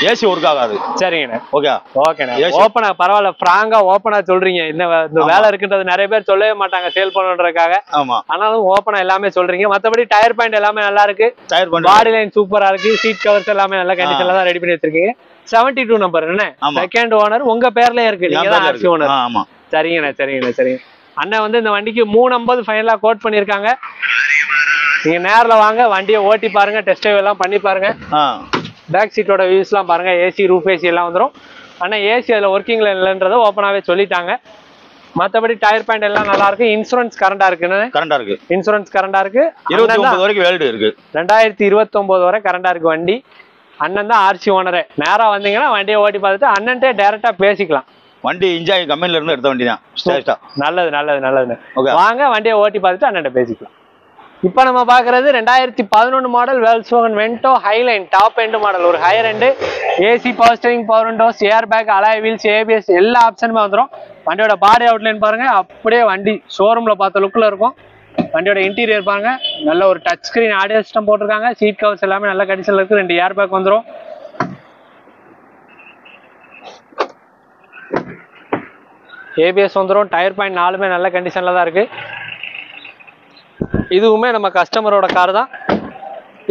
ஏசி ஒர்க் ஆகாது. சரிங்கண்ணே. ஓகே ஓகேண்ணே. ஓப்பனா பரவாயில்ல, ஃப்ராங்கா ஓப்பனா சொல்றீங்க. இந்த வேலை இருக்குன்றது நிறைய பேர் சொல்லவே மாட்டாங்க சேல் பண்ணுறதுக்காக. ஆமா, ஆனாலும் ஓப்பனா எல்லாமே சொல்றீங்க. மற்றபடி டயர் பாயிண்ட் எல்லாமே நல்லா இருக்கு. டயர் பாயிண்ட், பாடி லைன் சூப்பரா இருக்கு. சீட் கவர்ஸ் எல்லாமே நல்ல கண்டிஷன்ல தான் ரெடி பண்ணி வச்சிருக்கீங்க. 72 நம்பர் என்ன? செகண்ட் ஓனர் உங்க பேர்லயே இருக்கு. நீங்க தான் ஆர்சி ஓனர். ஆமா. சரிங்கண்ணே. சரிங்கண்ணே. சரிங்க. அண்ணன் வந்து இந்த வண்டிக்கு 350 ஃபைனலா கோட் பண்ணிருக்காங்க. நீங்க நேர்ல வாங்க, வண்டியை ஓட்டி பாருங்க, டெஸ்ட் ட்ரைவ் எல்லாம் பண்ணி பாருங்க. பேக் சீட்டோட வியூஸ்லாம் பாருங்க. ஏசி, ரூஃப் ஏசி எல்லாம் வந்துடும். ஆனால் ஏசி அதில் ஒர்க்கிங்ல இல்லைன்றதை ஓப்பனாகவே சொல்லிட்டாங்க. மற்றபடி டயர் பாயிண்ட் எல்லாம் நல்லா இருக்கு. இன்சூரன்ஸ் கரண்டா இருக்குன்னு. கரண்டா இருக்கு. இன்சூரன்ஸ் கரண்டா இருக்கு. 29 வரைக்கும் வேலிட் இருக்கு. 2029 வரை கரண்டா இருக்கு வண்டி. அண்ணன் தான் ஆர்சி ஓனரே. நேராக வந்தீங்கன்னா வண்டியை ஓட்டி பார்த்துட்டு அண்ணன்ட்டே டைரக்டா பேசிக்கலாம். வண்டி இன்ஜாய் கம்பெனில இருந்து எடுத்த வண்டி தான். நல்லது நல்லது நல்லதுன்னு. வாங்க வண்டியை ஓட்டி பார்த்துட்டு அண்ணன்ட்ட பேசிக்கலாம். இப்போ நம்ம பார்க்குறது 2011 model Volkswagen Vento Highline top end model. ஒரு higher end. AC, power steering, power windows, air bag, alloy wheels, ABS எல்லா ஆப்ஷனுமே வந்துடும். வண்டியோட பாடி அவுட்லைன் பாருங்க, அப்படியே வண்டி ஷோரூம்ல பார்த்த லுக்கில் இருக்கும். வண்டியோட இன்டீரியர் பாருங்க, நல்ல ஒரு டச் ஸ்கிரீன் ஆடியோ சிஸ்டம் போட்டிருக்காங்க. சீட் கவர்ஸ் எல்லாமே நல்ல கண்டிஷன்ல இருக்கு. 2 ஏர் பேக் வந்துடும். ஏபிஎஸ் வந்துடும். டயர் பாயிண்ட் 4மே நல்ல கண்டிஷன்ல தான் இருக்கு. இதுவுமே நம்ம கஸ்டமரோட கார் தான்.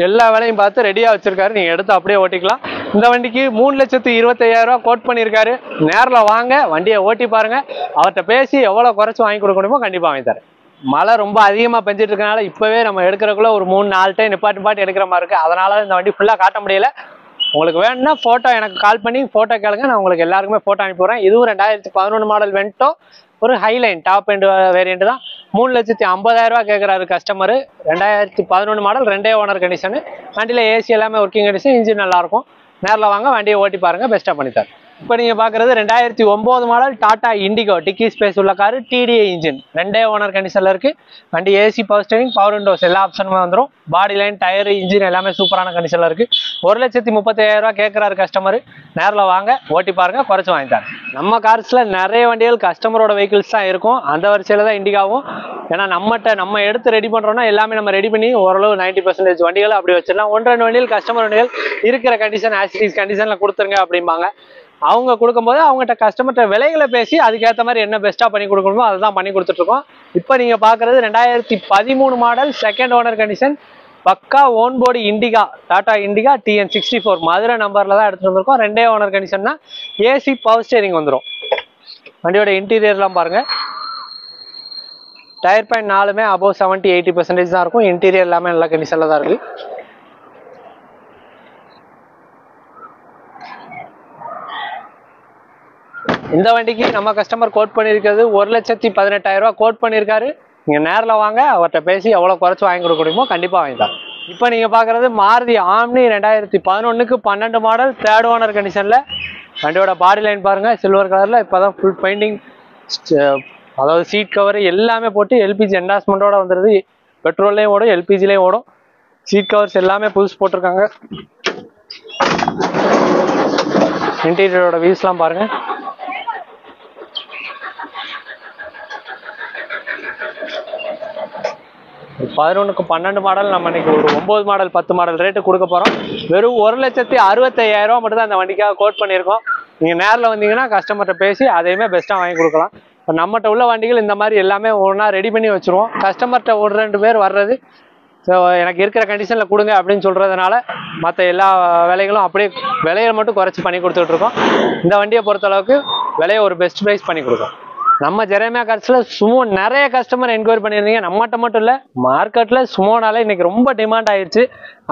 எல்லா வேலையும் பார்த்து ரெடியாக வச்சிருக்காரு. நீங்கள் எடுத்து அப்படியே ஓட்டிக்கலாம். இந்த வண்டிக்கு 3,25,000 ரூபா கோட் பண்ணியிருக்காரு. நேரில் வாங்க, வண்டியை ஓட்டி பாருங்க. அவர்கிட்ட பேசி எவ்வளோ குறைச்சி வாங்கி கொடுக்க முடியுமோ கண்டிப்பாக வாங்கி தரேன். மழை ரொம்ப அதிகமாக பெஞ்சிட்டு இருக்கனால இப்போவே நம்ம எடுக்கிறக்குள்ள ஒரு 3-4 டைம் நிப்பாட்டி எடுக்கிற மாதிரி இருக்குது. அதனால இந்த வண்டி ஃபுல்லாக காட்ட முடியல. உங்களுக்கு வேணும்னா ஃபோட்டோ எனக்கு கால் பண்ணி ஃபோட்டோ கேளுங்க. நான் உங்களுக்கு எல்லாருக்குமே ஃபோட்டோ அனுப்பிடுறேன். இதுவும் 2011 மாடல் வென்டோ ஒரு ஹைலைன் டாப் எண்ட் வேரியண்ட் தான். 3,50,000 ரூபா கேட்குறாரு கஸ்டமர். 2011 model 2 owner condition. வண்டியில் ஏசி எல்லாமே ஒர்க்கிங் கண்டிஷன். இன்ஜின் நல்லாயிருக்கும். நேரில் வாங்க, வண்டியை ஓட்டி பாருங்கள், பெஸ்ட்டாக பண்ணித்தார். இப்போ நீங்கள் பார்க்குறது 2009 மாடல் டாடா இண்டிகோ டிக்கி ஸ்பேஸ் உள்ள காரு. டிடிஐ இன்ஜின் 2 ஓனர் கண்டிஷனில் இருக்குது. வண்டி AC, power steering, power Windows எல்லா ஆப்ஷனுமே வந்துடும். பாடி லைன், டயர், இன்ஜின் எல்லாமே சூப்பரான கண்டிஷனில் இருக்குது. 1,35,000 ரூபா கேட்குறாரு கஸ்டமர். நேரில் வாங்க, ஓட்டி பாருங்கள், குறைச்சி வாங்கித்தாங்க. நம்ம கார்ஸில் நிறைய வண்டிகள் கஸ்டமரோட வெஹிக்கிள்ஸ் தான் இருக்கும். அந்த வரிசையில் தான் இண்டிகாவும். ஏன்னா நம்ம எடுத்து ரெடி பண்ணுறோம்னா எல்லாமே நம்ம ரெடி பண்ணி ஓரளவு 90% வண்டிகள் அப்படி வச்சிடலாம். 1-2 வண்டிகள் கஸ்டமர் வண்டிகள் இருக்கிற கண்டிஷன் ஆசிட்டிஸ் கண்டிஷனில் கொடுத்துருங்க அப்படிம்பாங்க. அவங்க கொடுக்கும்போது அவங்ககிட்ட கஸ்டமர்கிட்ட விலைகளை பேசி அதுக்கேற்ற மாதிரி என்ன பெஸ்ட்டாக பண்ணி கொடுக்கணுமோ அதை தான் பண்ணி கொடுத்துட்ருக்கோம். இப்போ நீங்கள் பார்க்குறது 2013 மாடல் செகண்ட் ஓனர் கண்டிஷன் பக்கா own board Indica, Tata Indica TN64 Madurai நம்பர்ல தான் எடுத்துட்டு வந்திருக்கோம். 2 ஓனர் கண்டிஷன் தான். ஏசி பவர் ஸ்டேரிங் வந்துடும். வண்டியோட இன்டீரியர்லாம் பாருங்க. டயர் பாயிண்ட் 4மே அபோவ் 70-80% தான் இருக்கும். இன்டீரியர் எல்லாமே நல்ல கண்டிஷன்ல தான் இருக்கு. இந்த வண்டிக்கு நம்ம கஸ்டமர் கோட் பண்ணியிருக்கிறது 1,18,000 ரூபா கோட் பண்ணியிருக்காரு. நீங்க நேரில் வாங்க, அவர்கிட்ட பேசி எவ்வளோ குறைச்சி வாங்கி கொடுக்க முடியுமோ கண்டிப்பாக வாங்கி தரேன். இப்போ நீங்கள் பார்க்குறது மாருதி ஆம்னி 2011க்கு 12 மாடல் 3rd ஓனர் கண்டிஷனில். வண்டியோட பாடி லைன் பாருங்கள், சில்வர் கலரில். இப்போ தான் ஃபுல் பெயிண்டிங், அதாவது சீட் கவர் எல்லாமே போட்டு எல்பிஜி என்டாஸ்மெண்ட்டோட வந்துடுது. பெட்ரோல்லையும் ஓடும், எல்பிஜிலையும் ஓடும். சீட் கவர்ஸ் எல்லாமே புதுசு போட்டிருக்காங்க. இன்டீரியரோட வியூஸ்லாம் பாருங்கள். ஒரு 11க்கு 12 மாடல் நம்ம இன்னைக்கு ஒரு 9 மாடல் 10 மாடல் ரேட்டு கொடுக்க போகிறோம். வெறும் 1,65,000 ரூபா மட்டும் தான் அந்த வண்டிக்காக கோட் பண்ணியிருக்கோம். நீங்கள் நேரில் வந்தீங்கன்னா கஸ்டமர்கிட்ட பேசி அதையுமே பெஸ்ட்டாக வாங்கி கொடுக்கலாம். இப்போ நம்மகிட்ட உள்ள வண்டிகள் இந்த மாதிரி எல்லாமே ஒன்றா ரெடி பண்ணி வச்சுருவோம். கஸ்டமர்கிட்ட 1-2 பேர் வர்றது, ஸோ எனக்கு இருக்கிற கண்டிஷனில் கொடுங்க அப்படின்னு சொல்கிறதுனால மற்ற எல்லா வேலைகளும் அப்படியே விலையை மட்டும் குறைச்சி பண்ணி கொடுத்துட்ருக்கோம். இந்த வண்டியை பொறுத்தளவுக்கு விலையை ஒரு பெஸ்ட் ப்ரைஸ் பண்ணி கொடுக்கும். நம்ம ஜெரேமியா கார்ஸ்ல சுமோ நிறைய கஸ்டமர் என்கொயரி பண்ணியிருந்தீங்க. நம்மகிட்ட மட்டும் இல்லை, மார்க்கெட்டில் சுமோனால இன்னைக்கு ரொம்ப டிமாண்ட் ஆயிடுச்சு.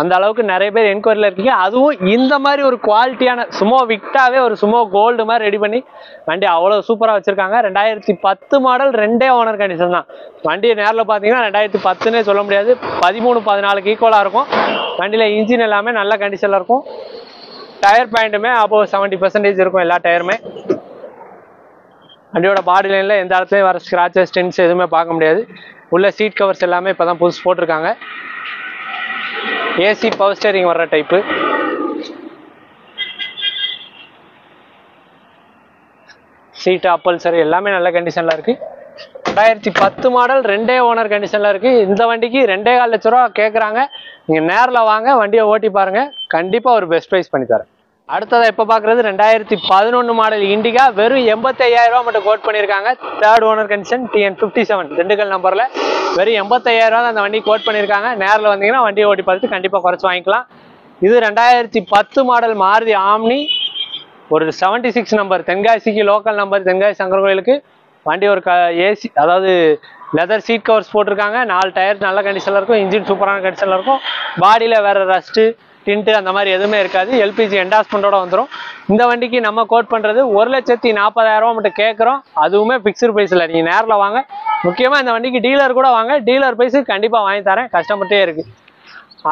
அந்த அளவுக்கு நிறைய பேர் என்கொயரியில் இருக்கீங்க. அதுவும் இந்த மாதிரி ஒரு குவாலிட்டியான சுமோ விக்டாவே ஒரு சுமோ கோல்டு மாதிரி ரெடி பண்ணி வண்டி அவ்வளோ சூப்பராக வச்சுருக்காங்க. 2010 மாடல் 2 ஓனர் கண்டிஷன் தான். வண்டியை நேரில் பார்த்தீங்கன்னா 2010ன்னே சொல்ல முடியாது, 13-14க்கு ஈக்குவலாக இருக்கும். வண்டியில் இன்ஜின் எல்லாமே நல்ல கண்டிஷனில் இருக்கும். டயர் பாயிண்ட்டுமே அபோவ் 70% இருக்கும் எல்லா டயருமே. வண்டியோட பாடி லைனில் எந்த இடத்துலையும் வர ஸ்க்ராச்சஸ் ஸ்டென்ஸ் எதுவுமே பார்க்க முடியாது. உள்ள சீட் கவர்ஸ் எல்லாமே இப்போ தான் புதுசு போட்டிருக்காங்க. ஏசி பவர் ஸ்டேரிங் வர்ற டைப்பு. சீட்டு அப்பல்சர் எல்லாமே நல்ல கண்டிஷனில் இருக்குது. 2010 மாடல் 2 ஓனர் கண்டிஷனில் இருக்குது. இந்த வண்டிக்கு 2,4 லட்ச ரூபா கேட்குறாங்க. நீங்கள் நேரில் வாங்க, வண்டியை ஓட்டி பாருங்கள், கண்டிப்பாக ஒரு பெஸ்ட் ப்ரைஸ் பண்ணி தரேன். அடுத்ததாக இப்போ பார்க்குறது 2011 மாடல் இண்டிகா. வெறும் 85,000 ரூபா மட்டும் கோட் பண்ணியிருக்காங்க. 3rd owner condition TN57 Dindigul நம்பரில். வெறும் 85,000 ரூபா தான் அந்த வண்டி கோட் பண்ணியிருக்காங்க. நேரில் வந்தீங்கன்னா வண்டியை ஓட்டி பார்த்து கண்டிப்பாக குறைச்சி வாங்கிக்கலாம். இது 2010 மாடல் மாருதி ஆம்னி. ஒரு 76 நம்பர், தென்காசிக்கு லோக்கல் நம்பர், தென்காசி சங்கர் கோயிலுக்கு. வண்டி ஒரு ஏசி, அதாவது லெதர் சீட் கவர்ஸ் போட்டிருக்காங்க. 4 டயர் நல்ல கண்டிஷனில் இருக்கும். இன்ஜின் சூப்பரான கண்டிஷனில் இருக்கும். பாடியில் வேறு ரஸ்ட்டு டின்ட்டு அந்த மாதிரி எதுவுமே இருக்காது. எல்பிஜி என்டாஸ்மெண்ட்டோட வந்துடும். இந்த வண்டிக்கு நம்ம கோட் பண்ணுறது 1,40,000 ரூபா மட்டும் கேட்குறோம். அதுவுமே ஃபிக்ஸ்டு ப்ரைஸில். நீங்கள் நேரில் வாங்க, முக்கியமாக இந்த வண்டிக்கு டீலர் கூட வாங்க, டீலர் ப்ரைஸுக்கு கண்டிப்பாக வாங்கி தரேன். கஸ்டமர்ட்டே இருக்குது.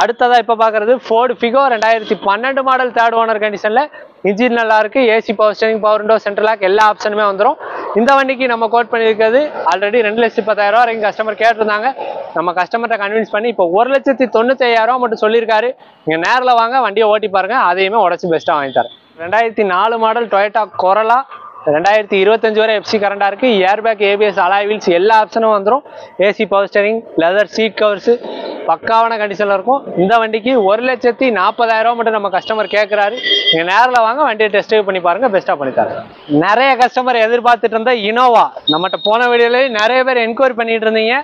அடுத்ததாக இப்போ பார்க்குறது Ford Figo 2012 model 3rd owner கண்டிஷனில். இன்ஜின் நல்லா இருக்குது. AC power steering, power window, central lock எல்லா ஆப்ஷனுமே வந்துடும். இந்த வண்டிக்கு நம்ம கோட் பண்ணியிருக்கிறது ஆல்ரெடி 2,10,000 ரூபா வரைக்கும் கஸ்டமர் கேட்டிருந்தாங்க. நம்ம கஸ்டமர்கிட்ட கன்வின்ஸ் பண்ணி இப்போ 1,95,000 ரூபா மட்டும் சொல்லியிருக்காரு. நீங்கள் நேரில் வாங்க, வண்டியை ஓட்டி பாருங்கள், அதையுமே உடச்சி பெஸ்ட்டாக வாங்கி தரேன். 2004 மாடல் டொயோட்டா கொரோலா 2025 வரை எஃப்சி கரண்டாக இருக்குது. ஏர்பேக், ஏபிஎஸ், அலாய் வீல்ஸ் எல்லா ஆப்ஷனும் வந்துடும். AC power steering, leather seat covers பக்காவான கண்டிஷனில் இருக்கும். இந்த வண்டிக்கு 1,40,000 ரூபா மட்டும் நம்ம கஸ்டமர் கேட்குறாரு. நீங்கள் நேரில் வாங்க, வண்டியை டெஸ்ட் ட்ரைவ் பண்ணி பாருங்கள், பெஸ்ட்டாக பண்ணி தரேன். நிறைய கஸ்டமர் எதிர்பார்த்துட்டு இருந்த இனோவா. நம்மகிட்ட போன வீடியோலேயும் நிறைய பேர் என்கொயரி பண்ணிட்டு இருந்தீங்க.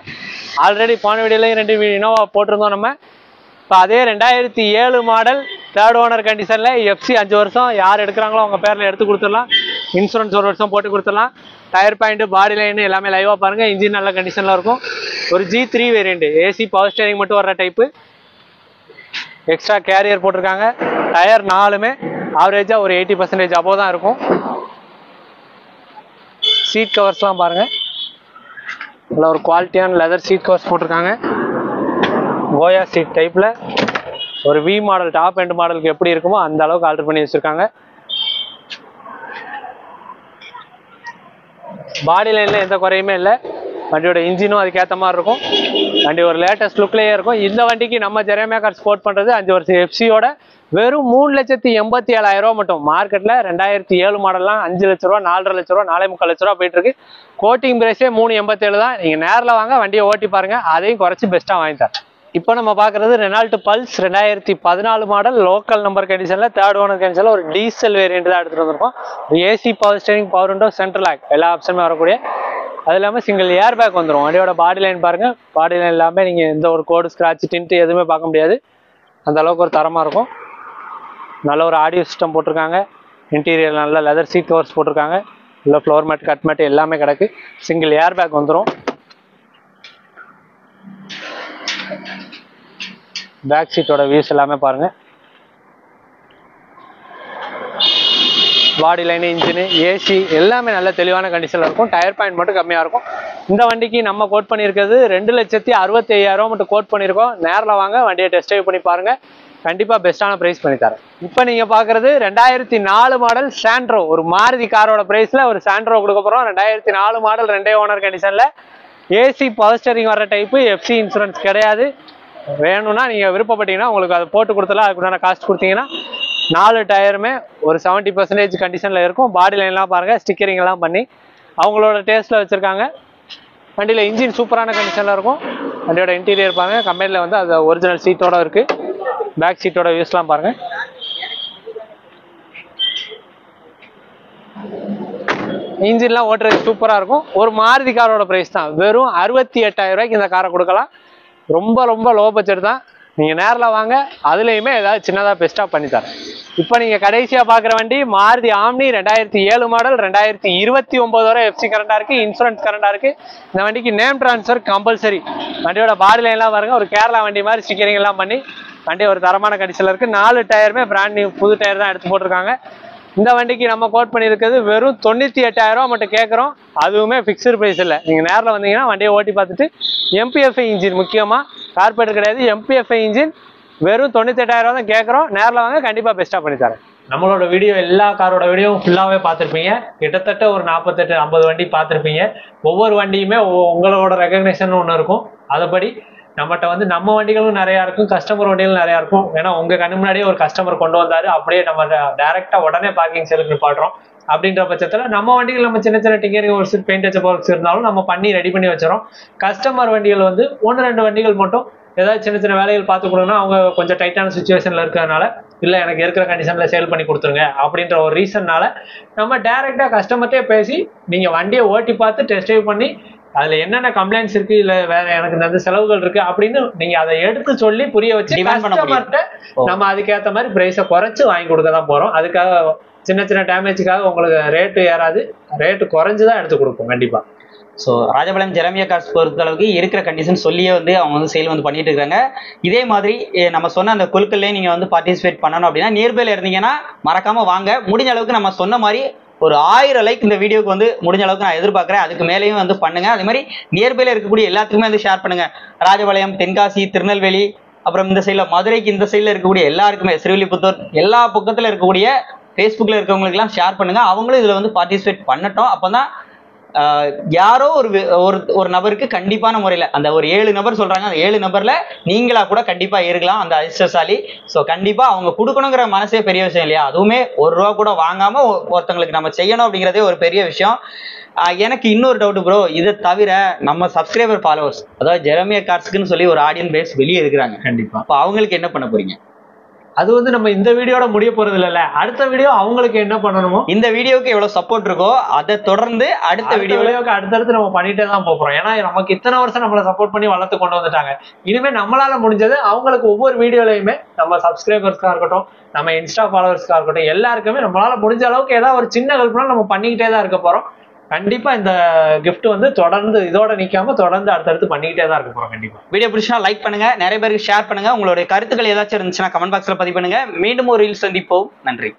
ஆல்ரெடி போன வீடியோலையும் 2 இனோவா போட்டிருந்தோம் நம்ம. இப்போ அதே 2007 மாடல் 3rd ஓனர் கண்டிஷனில் எஃப்சி 5 வருஷம். யார் எடுக்கிறாங்களோ அவங்க பேரில் எடுத்து கொடுத்துடலாம். இன்சூரன்ஸ் 1 வருஷம் போட்டு கொடுத்துடலாம். டயர் பாயிண்ட்டு, பாடி லைனு எல்லாமே லைவாக பாருங்கள். இன்ஜின் நல்ல கண்டிஷனில் இருக்கும். ஒரு G3 variant, AC power steering மட்டும் வர்ற டைப்பு. எக்ஸ்ட்ரா கேரியர் போட்டிருக்காங்க. டயர் 4மே ஆவரேஜாக ஒரு 80% அபோவ் தான் இருக்கும். சீட் கவர்ஸ்லாம் பாருங்கள், நல்ல ஒரு குவாலிட்டியான லெதர் சீட் கவர்ஸ் போட்டிருக்காங்க. கோயா சீட் டைப்பில் ஒரு வி மாடல், டாப் எண்ட் மாடலுக்கு எப்படி இருக்குமோ அந்த அளவுக்கு ஆல்டர் பண்ணி வச்சுருக்காங்க. பாடி லைனில் எந்த குறையுமே இல்லை. வண்டியோட இன்ஜினும் அதுக்கேற்ற மாதிரி இருக்கும். வண்டி ஒரு லேட்டஸ்ட் லுக்லேயே இருக்கும். இந்த வண்டிக்கு நம்ம ஜெரேமியா கார்ஸ் கோட் பண்ணுறது 5 வருஷம் எஃப்சியோட வெறும் 3,87,000 ரூபா மட்டும். மார்க்கெட்டில் 2007 மாடல்லாம் 5 லட்ச ரூபா, 4,5 லட்ச ரூபா, 4,3 லட்ச ரூபா போயிட்டு இருக்கு. கோட்டிங் பிரைஸே 3,87 தான். நீங்கள் நேரில் வாங்க, வண்டியை ஓட்டி பாருங்கள், அதையும் குறைச்சி பெஸ்ட்டாக வாங்கி தரேன். இப்போ நம்ம பார்க்குறது Renault Pulse 2014 model local number கண்டிஷனில் 3rd ஓனர் கண்டிஷனில் ஒரு டீசல் வேரியண்ட் தான் எடுத்துகிட்டு வந்திருக்கோம். AC power steering, power window, central lock எல்லா ஆப்ஷனுமே வரக்கூடிய அது இல்லாமல் சிங்கிள் ஏர் பேக் வந்துடும். வண்டியோட பாடி லைன் பாருங்கள், பாடி லைன் எல்லாமே நீங்கள் எந்த ஒரு கோடு ஸ்க்ராட்ச் டின்ட்டு எதுவுமே பார்க்க முடியாது. அந்த அளவுக்கு ஒரு தரமாக இருக்கும். நல்ல ஒரு ஆடியோ சிஸ்டம் போட்டிருக்காங்க. இன்டீரியர் நல்ல லெதர் சீட் கவர்ஸ் போட்டிருக்காங்க. இல்லை ஃப்ளோர் மேட் கட் மேட் எல்லாமே கிடக்கு. சிங்கிள் ஏர் பேக் வந்துடும். பேக் சீட்டோட வியூஸ் எல்லாமே பாருங்கள். பாடி லைனு, இன்ஜினு, ஏசி எல்லாமே நல்ல தெளிவான கண்டிஷனில் இருக்கும். டயர் பாயிண்ட் மட்டும் கம்மியாக இருக்கும். இந்த வண்டிக்கு நம்ம கோட் பண்ணியிருக்கிறது 2,65,000 மட்டும் கோட் பண்ணியிருக்கோம். நேரில் வாங்க, வண்டியை டெஸ்ட் ட்ரைவ் பண்ணி பாருங்கள். கண்டிப்பாக பெஸ்ட்டான ப்ரைஸ் பண்ணித்தரேன். இப்போ நீங்கள் பார்க்குறது 2004 மாடல் சாண்ட்ரோ. ஒரு மாருதி காரோட ப்ரைஸில் ஒரு சாண்ட்ரோ கொடுக்க போகிறோம். 2004 மாடல் 2 ஓனர் கண்டிஷனில். ஏசி பவர் ஸ்டீரிங் வர டைப்பு. எஃப்சி இன்சூரன்ஸ் கிடையாது. வேணும்னா நீங்கள் விருப்பப்பட்டீங்கன்னா உங்களுக்கு அதை போட்டு கொடுத்தலாம். அதுக்குண்டான காஸ்ட் கொடுத்தீங்கன்னா 4 டயருமே ஒரு 70% கண்டிஷனில் இருக்கும். பாடி லைன்லாம் பாருங்கள், ஸ்டிக்கரிங் எல்லாம் பண்ணி அவங்களோட டேஸ்ட்டில் வச்சுருக்காங்க. வண்டியில் இன்ஜின் சூப்பரான கண்டிஷனில் இருக்கும். வண்டியோட இன்டீரியர் பாருங்கள், கம்பெனியில் வந்து அது ஒரிஜினல் சீட்டோட இருக்குது. பேக் சீட்டோட வியூஸ்லாம் பாருங்கள். இன்ஜின்லாம் ஓட்டுறது சூப்பராக இருக்கும். ஒரு மாருதி காரோட ப்ரைஸ் தான். வெறும் 68,000 ரூபாய்க்கு இந்த காரை கொடுக்கலாம். ரொம்ப ரொம்ப லோ பட்ஜெட் தான். நீங்கள் நேரில் வாங்க, அதுலேயுமே ஏதாவது சின்னதாக பெஸ்ட்டாக பண்ணித்தரேன். இப்போ நீங்கள் கடைசியாக பார்க்குற வண்டி மாருதி ஆம்னி 2007 மாடல். 2029 வரை எஃப்சி கரண்டாக இருக்குது, இன்சூரன்ஸ் கரண்டாக இருக்குது. இந்த வண்டிக்கு நேம் ட்ரான்ஸ்ஃபர் கம்பல்சரி. வண்டியோட பாடி லைன்லாம் பாருங்கள், ஒரு கேரளா வண்டி மாதிரி ஸ்டிக்கரிங் எல்லாம் பண்ணி வண்டி ஒரு தரமான கண்டிஷனில் இருக்குது. 4 டயருமே பிராண்ட் நியூ புது டயர் தான் எடுத்து போட்டிருக்காங்க. இந்த வண்டிக்கு நம்ம கோட் பண்ணியிருக்கிறது வெறும் 98,000 மட்டும் கேட்குறோம். அதுவுமே ஃபிக்ஸ்டு ப்ரைஸ் இல்லை. நீங்கள் நேரில் வந்தீங்கன்னா வண்டியை ஓட்டி பார்த்துட்டு எம்பிஎஃப்ஐ இன்ஜின், முக்கியமாக கார்பரேட் கிடையாது, எம்பிஎஃப்ஐ இன்ஜின் வெறும் 98,000 தான் கேட்குறோம். நேரில் வாங்க, கண்டிப்பாக பெஸ்ட்டாக பண்ணித்தரேன். நம்மளோட வீடியோ எல்லா காரோட வீடியோவும் ஃபுல்லாகவே பார்த்துருப்பீங்க. கிட்டத்தட்ட ஒரு 48-50 வண்டி பார்த்துருப்பீங்க. ஒவ்வொரு வண்டியுமே உங்களோட ரெகக்னேஷன் ஒன்று இருக்கும். அதுபடி நம்மகிட்ட வந்து நம்ம வண்டிகளும் நிறையா இருக்கும், கஸ்டமர் வண்டிகளும் நிறையா இருக்கும். ஏன்னா உங்கள் கண்ணு முன்னாடியே ஒரு கஸ்டமர் கொண்டு வந்தார், அப்படியே நம்ம டேரெக்டாக உடனே பார்க்கிங் சேலுக்கு நிப்பாட்டுறோம். அப்படின்ற பட்சத்தில் நம்ம வண்டிகள் நம்ம சின்ன சின்ன tinkering works, paint touch works இருந்தாலும் நம்ம பண்ணி ரெடி பண்ணி வச்சிடறோம். கஸ்டமர் வண்டிகள் வந்து 1-2 வண்டிகள் மட்டும் ஏதாவது சின்ன சின்ன வேலைகள் பார்த்து கொடுங்கன்னா அவங்க கொஞ்சம் டைட்டான சுச்சுவேஷனில் இருக்கிறதுனால, இல்லை எனக்கு இருக்கிற கண்டிஷனில் சேல் பண்ணி கொடுத்துருங்க அப்படின்ற ஒரு ரீசன்னால நம்ம டேரெக்டாக கஸ்டமர்கிட்டே பேசி நீங்கள் வண்டியை ஓட்டி பார்த்து டெஸ்ட் ட்ரைவ் பண்ணி அதில் என்னென்ன கம்ப்ளைண்ட்ஸ் இருக்குது, இல்லை வேற எனக்கு இந்த செலவுகள் இருக்குது அப்படின்னு நீங்கள் அதை எடுத்து சொல்லி புரிய வச்சு கஸ்டமர்கிட்ட நம்ம அதுக்கேற்ற மாதிரி ப்ரைஸை குறைச்சி வாங்கி கொடுக்க தான் போகிறோம். அதுக்காக சின்ன சின்ன டேமேஜுக்காக உங்களுக்கு ரேட்டு ஏறாது, ரேட்டு குறைஞ்சி தான் எடுத்து கொடுப்போம் கண்டிப்பாக. ஸோ ராஜபாளையம் ஜெரமியா கார்ஸ் பொறுத்த அளவுக்கு இருக்கிற கண்டிஷன் சொல்லியே வந்து அவங்க வந்து சேல் வந்து பண்ணிட்டு இருக்காங்க. இதே மாதிரி நம்ம சொன்ன அந்த குழுக்கள்லேயே நீங்கள் வந்து பார்ட்டிசிபேட் பண்ணணும் அப்படின்னா நியர்பைல இருந்தீங்கன்னா மறக்காம வாங்க. முடிஞ்ச அளவுக்கு நம்ம சொன்ன மாதிரி ஒரு 1000 லைக் இந்த வீடியோக்கு வந்து முடிஞ்ச அளவுக்கு நான் எதிர்பார்க்குறேன். அதுக்கு மேலேயும் வந்து பண்ணுங்க. அதே மாதிரி நியர்பைல இருக்கக்கூடிய எல்லாத்துக்குமே வந்து ஷேர் பண்ணுங்க. ராஜபாளையம், தென்காசி, திருநெல்வேலி, அப்புறம் இந்த சைடில் மதுரைக்கு இந்த சைடில் இருக்கக்கூடிய எல்லாருக்குமே, ஸ்ரீவில்லிபுத்தூர், எல்லா பக்கத்தில் இருக்கக்கூடிய ஃபேஸ்புக்கில் இருக்கவங்களுக்குலாம் ஷேர் பண்ணுங்க. அவங்களும் இதில் வந்து பார்ட்டிசிபேட் பண்ணட்டும். அப்போ தான் யாரோ ஒரு நபருக்கு கண்டிப்பான முறையில் அந்த ஒரு 7 நபர் சொல்றாங்க, அந்த 7 நபர்ல நீங்களா கூட கண்டிப்பா இருக்கலாம் அந்த அதிர்ஷ்டசாலி. ஸோ கண்டிப்பா அவங்க கொடுக்கணுங்கிற மனசே பெரிய விஷயம் இல்லையா? அதுவுமே ₹1 கூட வாங்காம ஒருத்தங்களுக்கு நம்ம செய்யணும் அப்படிங்கிறதே ஒரு பெரிய விஷயம். எனக்கு இன்னொரு டவுட் ப்ரோ, இதை தவிர நம்ம சப்ஸ்கிரைபர் ஃபாலோவர்ஸ், அதாவது ஜெரமியா கார்ஸ்க்குன்னு சொல்லி ஒரு ஆடியன்ஸ் பேஸ் வெளியே இருக்கிறாங்க. கண்டிப்பா அப்போ அவங்களுக்கு என்ன பண்ண போறீங்க? அது வந்து நம்ம இந்த வீடியோட முடிய போறது இல்ல, அடுத்த வீடியோ அவங்களுக்கு என்ன பண்ணணுமோ, இந்த வீடியோக்கு எவ்வளவு சப்போர்ட் இருக்கோ அதை தொடர்ந்து அடுத்த வீடியோக்கு அடுத்தடுத்து நம்ம பண்ணிட்டே தான் போறோம். ஏன்னா நமக்கு இத்தனை வருஷம் நம்மளை சப்போர்ட் பண்ணி வளர்த்து கொண்டு வந்துட்டாங்க. இனிமே நம்மளால முடிஞ்சது அவங்களுக்கு ஒவ்வொரு வீடியோலையுமே நம்ம சப்ஸ்கிரைபர்ஸ்க்கா இருக்கட்டும், நம்ம இன்ஸ்டா ஃபாலோவர்ஸ்க்கா இருக்கட்டும், எல்லாருக்குமே நம்மளால முடிஞ்ச அளவுக்கு ஏதாவது ஒரு சின்ன ஹெல்ப்னாலும் நம்ம பண்ணிக்கிட்டே தான் இருக்க போறோம். கண்டிப்பா இந்த கிஃப்ட் வந்து தொடர்ந்து இதோட நிக்காம தொடர்ந்து அடுத்தடுத்து பண்ணிக்கிட்டே தான் இருக்க போறோம். கண்டிப்பா வீடியோ பிடிச்சா லைக் பண்ணுங்க, நிறைய பேருக்கு ஷேர் பண்ணுங்க. உங்களுடைய கருத்துக்கள் ஏதாச்சும் இருந்துச்சுன்னா கமெண்ட் பாக்ஸ்ல பதிவு பண்ணுங்க. மீண்டும் ஒரு ரீல் சந்திப்போம். நன்றி.